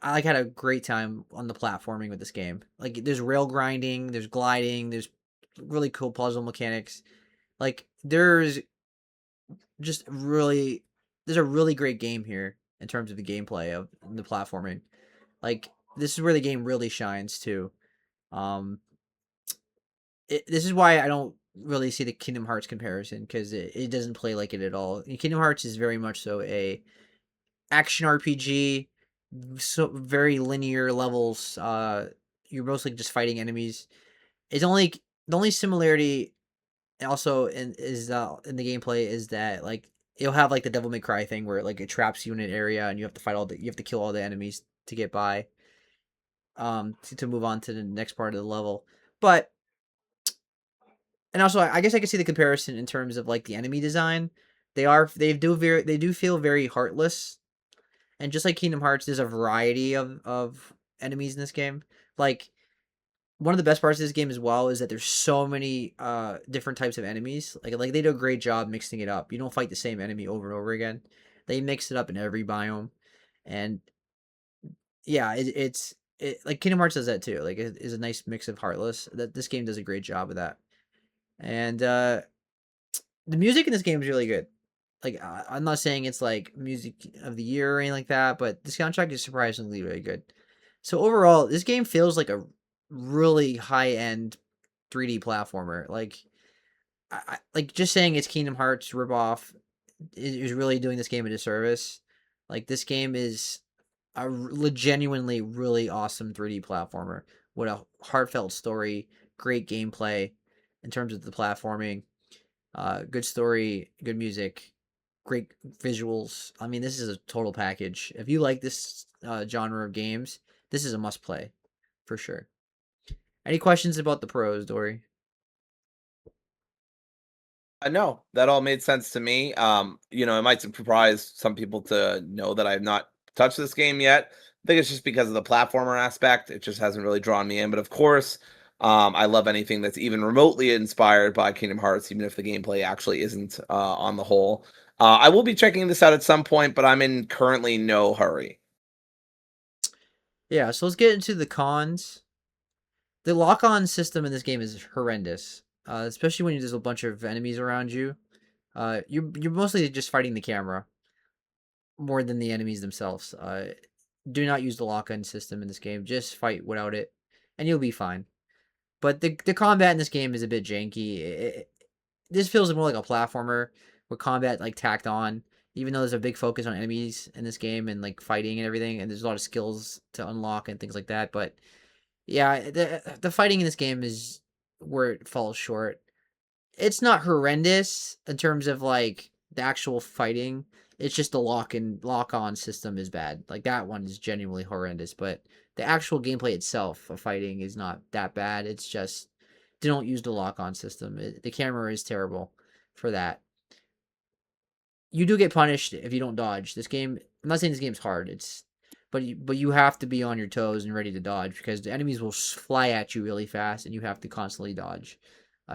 I like had a great time on the platforming with this game. Like there's rail grinding, there's gliding, there's really cool puzzle mechanics. Like just really there's a really great game here in terms of the gameplay of the platforming. Like this is where the game really shines too. Um, this is why I don't really see the Kingdom Hearts comparison because it doesn't play like it at all. Kingdom Hearts is very much so a action RPG, so very linear levels. You're mostly just fighting enemies. It's only the only similarity also in the gameplay is that like it'll have like the Devil May Cry thing where like it traps you in an area and you have to you have to kill all the enemies to get by. To move on to the next part of the level, but and also I guess I could see the comparison in terms of like the enemy design. They do feel very heartless, and just like Kingdom Hearts, there's a variety of enemies in this game. Like one of the best parts of this game as well is that there's so many different types of enemies. Like they do a great job mixing it up. You don't fight the same enemy over and over again. They mix it up in every biome, and yeah, like Kingdom Hearts does that too. Like it is a nice mix of heartless. That this game does a great job of that, and the music in this game is really good. Like I'm not saying it's like music of the year or anything like that, but the soundtrack is surprisingly really good. So overall, this game feels like a really high end 3D platformer. Like like just saying it's Kingdom Hearts ripoff is really doing this game a disservice. Like this game is a genuinely really awesome 3D platformer with a heartfelt story, great gameplay in terms of the platforming, good story, good music, great visuals. I mean, this is a total package. If you like this genre of games, this is a must play for sure. Any questions about the pros, Dory? No, that all made sense to me. It might surprise some people to know that I've not touched this game yet. I think it's just because of the platformer aspect. It just hasn't really drawn me in. But of course, I love anything that's even remotely inspired by Kingdom Hearts, even if the gameplay actually isn't on the whole. I will be checking this out at some point, but I'm in currently no hurry. Yeah, so let's get into the cons. The lock-on system in this game is horrendous, especially when there's a bunch of enemies around you. You're mostly just fighting the camera more than the enemies themselves. Do not use the lock-on system in this game. Just fight without it, and you'll be fine. But the combat in this game is a bit janky. This feels more like a platformer with combat like tacked on. Even though there's a big focus on enemies in this game and like fighting and everything, and there's a lot of skills to unlock and things like that. But yeah, the fighting in this game is where it falls short. It's not horrendous in terms of like the actual fighting. It's just the lock on system is bad. Like that one is genuinely horrendous, but the actual gameplay itself of fighting is not that bad. It's just they don't use the lock on system. The camera is terrible for that. You do get punished if you don't dodge. This game, I'm not saying this game's hard. But you have to be on your toes and ready to dodge because the enemies will fly at you really fast, and you have to constantly dodge,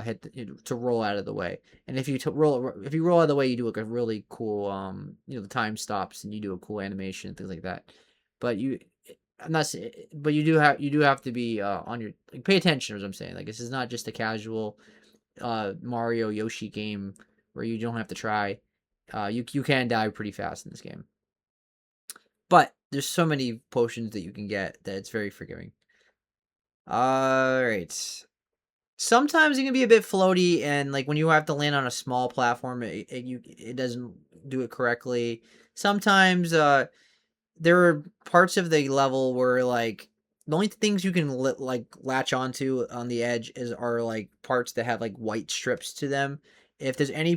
to roll out of the way. And if you roll out of the way, you do like a really cool the time stops and you do a cool animation and things like that. But I'm not saying, but you do have to be on your like, pay attention. Is what I'm saying. Like this is not just a casual Mario Yoshi game where you don't have to try. You can die pretty fast in this game. But there's so many potions that you can get that it's very forgiving. Alright. Sometimes it can be a bit floaty, and like when you have to land on a small platform, it doesn't do it correctly. Sometimes there are parts of the level where like the only things you can like latch onto on the edge are like parts that have like white strips to them. If there's any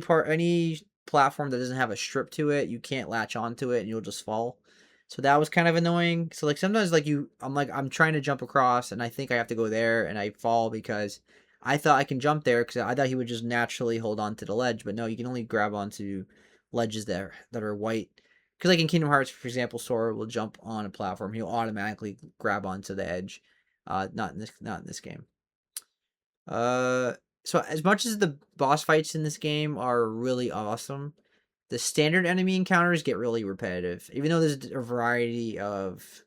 platform that doesn't have a strip to it, you can't latch onto it and you'll just fall. So that was kind of annoying. So like sometimes like I'm trying to jump across and I think I have to go there and I fall because I thought I can jump there because I thought he would just naturally hold on to the ledge, but no, you can only grab onto ledges that are white. Because like in Kingdom Hearts, for example, Sora will jump on a platform, he'll automatically grab onto the edge. Not in this game. Uh, so as much as the boss fights in this game are really awesome, the standard enemy encounters get really repetitive. Even though there's a variety of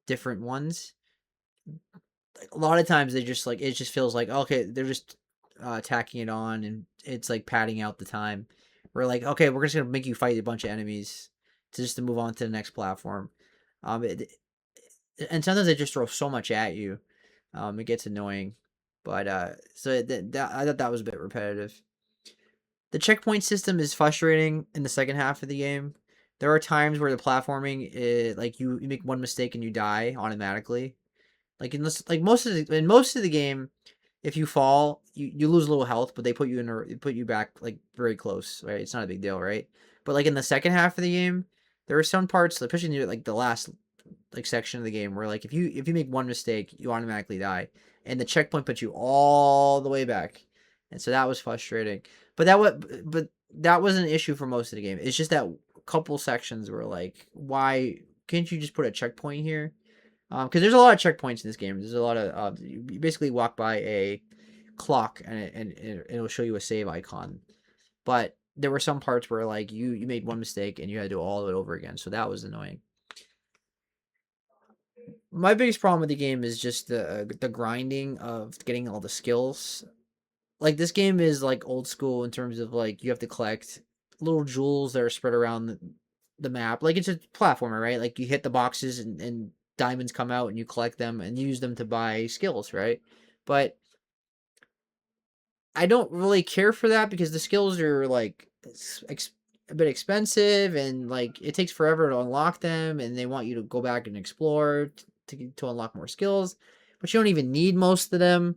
different ones, like, a lot of times they just like it just feels like okay, they're just tacking it on, and it's like padding out the time. We're like, okay, we're just gonna make you fight a bunch of enemies to move on to the next platform. It, and sometimes they just throw so much at you, it gets annoying. But I thought that was a bit repetitive. The checkpoint system is frustrating in the second half of the game. There are times where the platforming is like you make one mistake and you die automatically. Like in most of the game, if you fall, you lose a little health, but they put you back like very close, right? It's not a big deal, right? But like in the second half of the game, there are some parts, especially near like the last like section of the game, where like if you make one mistake, you automatically die, and the checkpoint puts you all the way back, and so that was frustrating. But that was an issue for most of the game. It's just that couple sections were like, why can't you just put a checkpoint here? Because there's a lot of checkpoints in this game. There's a lot of you basically walk by a clock and it'll show you a save icon. But there were some parts where like you made one mistake and you had to do all of it over again. So that was annoying. My biggest problem with the game is just the grinding of getting all the skills. Like this game is like old school in terms of like you have to collect little jewels that are spread around the map. Like it's a platformer, right? Like you hit the boxes and diamonds come out and you collect them and use them to buy skills, right? But I don't really care for that because the skills are like a bit expensive and like it takes forever to unlock them and they want you to go back and explore to unlock more skills, but you don't even need most of them.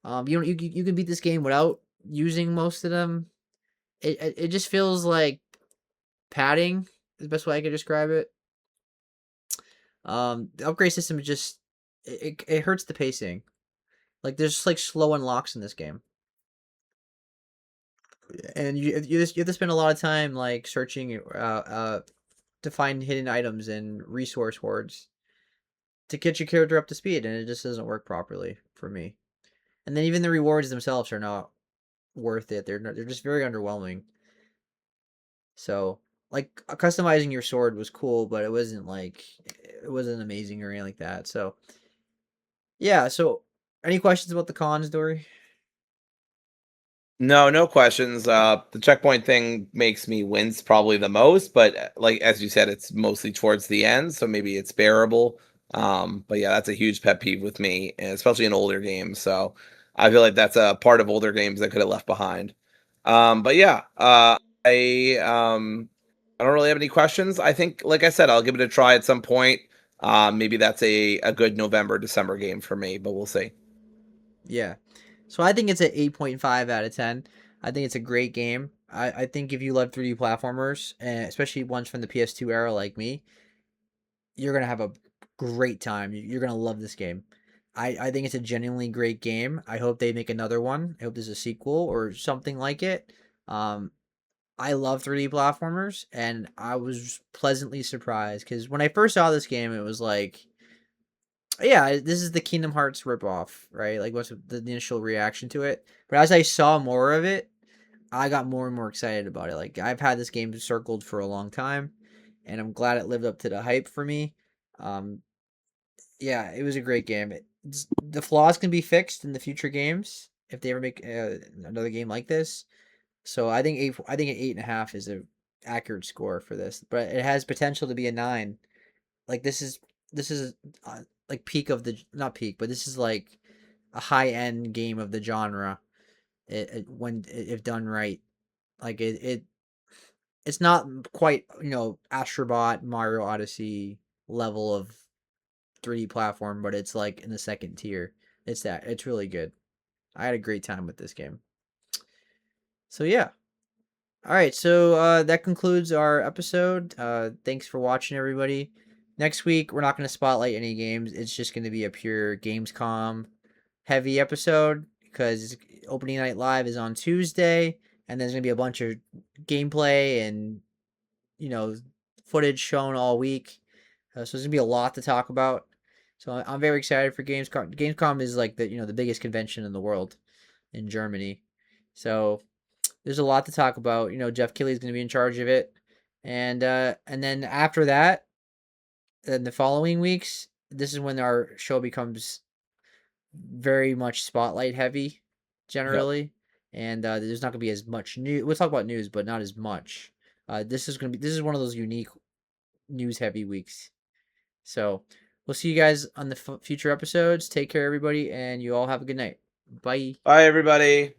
You don't you can beat this game without using most of them. It just feels like padding is the best way I could describe it. The upgrade system is just it hurts the pacing. Like there's just like slow unlocks in this game, and you have to spend a lot of time like searching to find hidden items and resource hoards to get your character up to speed, and it just doesn't work properly for me. And then even the rewards themselves are not worth it. They're just very underwhelming. So like customizing your sword was cool, but it wasn't amazing or anything like that. So yeah. So any questions about the cons, Dory? No, no questions. The checkpoint thing makes me wince probably the most, but like as you said, it's mostly towards the end, so maybe it's bearable. But yeah, that's a huge pet peeve with me, and especially in older games. So I feel like that's a part of older games that could have left behind. But yeah, I don't really have any questions. I think, like I said, I'll give it a try at some point. Maybe that's a good November, December game for me, but we'll see. Yeah. So I think it's an 8.5 out of 10. I think it's a great game. I think if you love 3D platformers, and especially ones from the PS2 era like me, you're going to have a great time. You're going to love this game. I think it's a genuinely great game. I hope they make another one. I hope there's a sequel or something like it. Um, I love 3D platformers, and I was pleasantly surprised because when I first saw this game, it was like, yeah, this is the Kingdom Hearts ripoff, right? Like, what's the initial reaction to it? But as I saw more of it, I got more and more excited about it. Like, I've had this game circled for a long time, and I'm glad it lived up to the hype for me. Um, yeah, it was a great game. The flaws can be fixed in the future games if they ever make another game like this. So I think an 8.5 is a accurate score for this, but it has potential to be a 9. Like this is like peak of the not peak, but this is like a high end game of the genre. When if done right, like it's not quite, Astrobot, Mario Odyssey level of 3D platform, but it's like in the second tier. It's really good. I had a great time with this game. So yeah. All right, so that concludes our episode. Thanks for watching, everybody. Next week, we're not going to spotlight any games. It's just going to be a pure Gamescom heavy episode because opening night live is on Tuesday, and there's going to be a bunch of gameplay and footage shown all week. So there's going to be a lot to talk about. So I'm very excited for Gamescom. Gamescom is like the biggest convention in the world in Germany. So there's a lot to talk about. Jeff Keighley's going to be in charge of it, and then after that, in the following weeks, this is when our show becomes very much spotlight heavy, generally, and there's not going to be as much news. We'll talk about news, but not as much. This is one of those unique news heavy weeks. So we'll see you guys on the future episodes. Take care, everybody, and you all have a good night. Bye. Bye, everybody.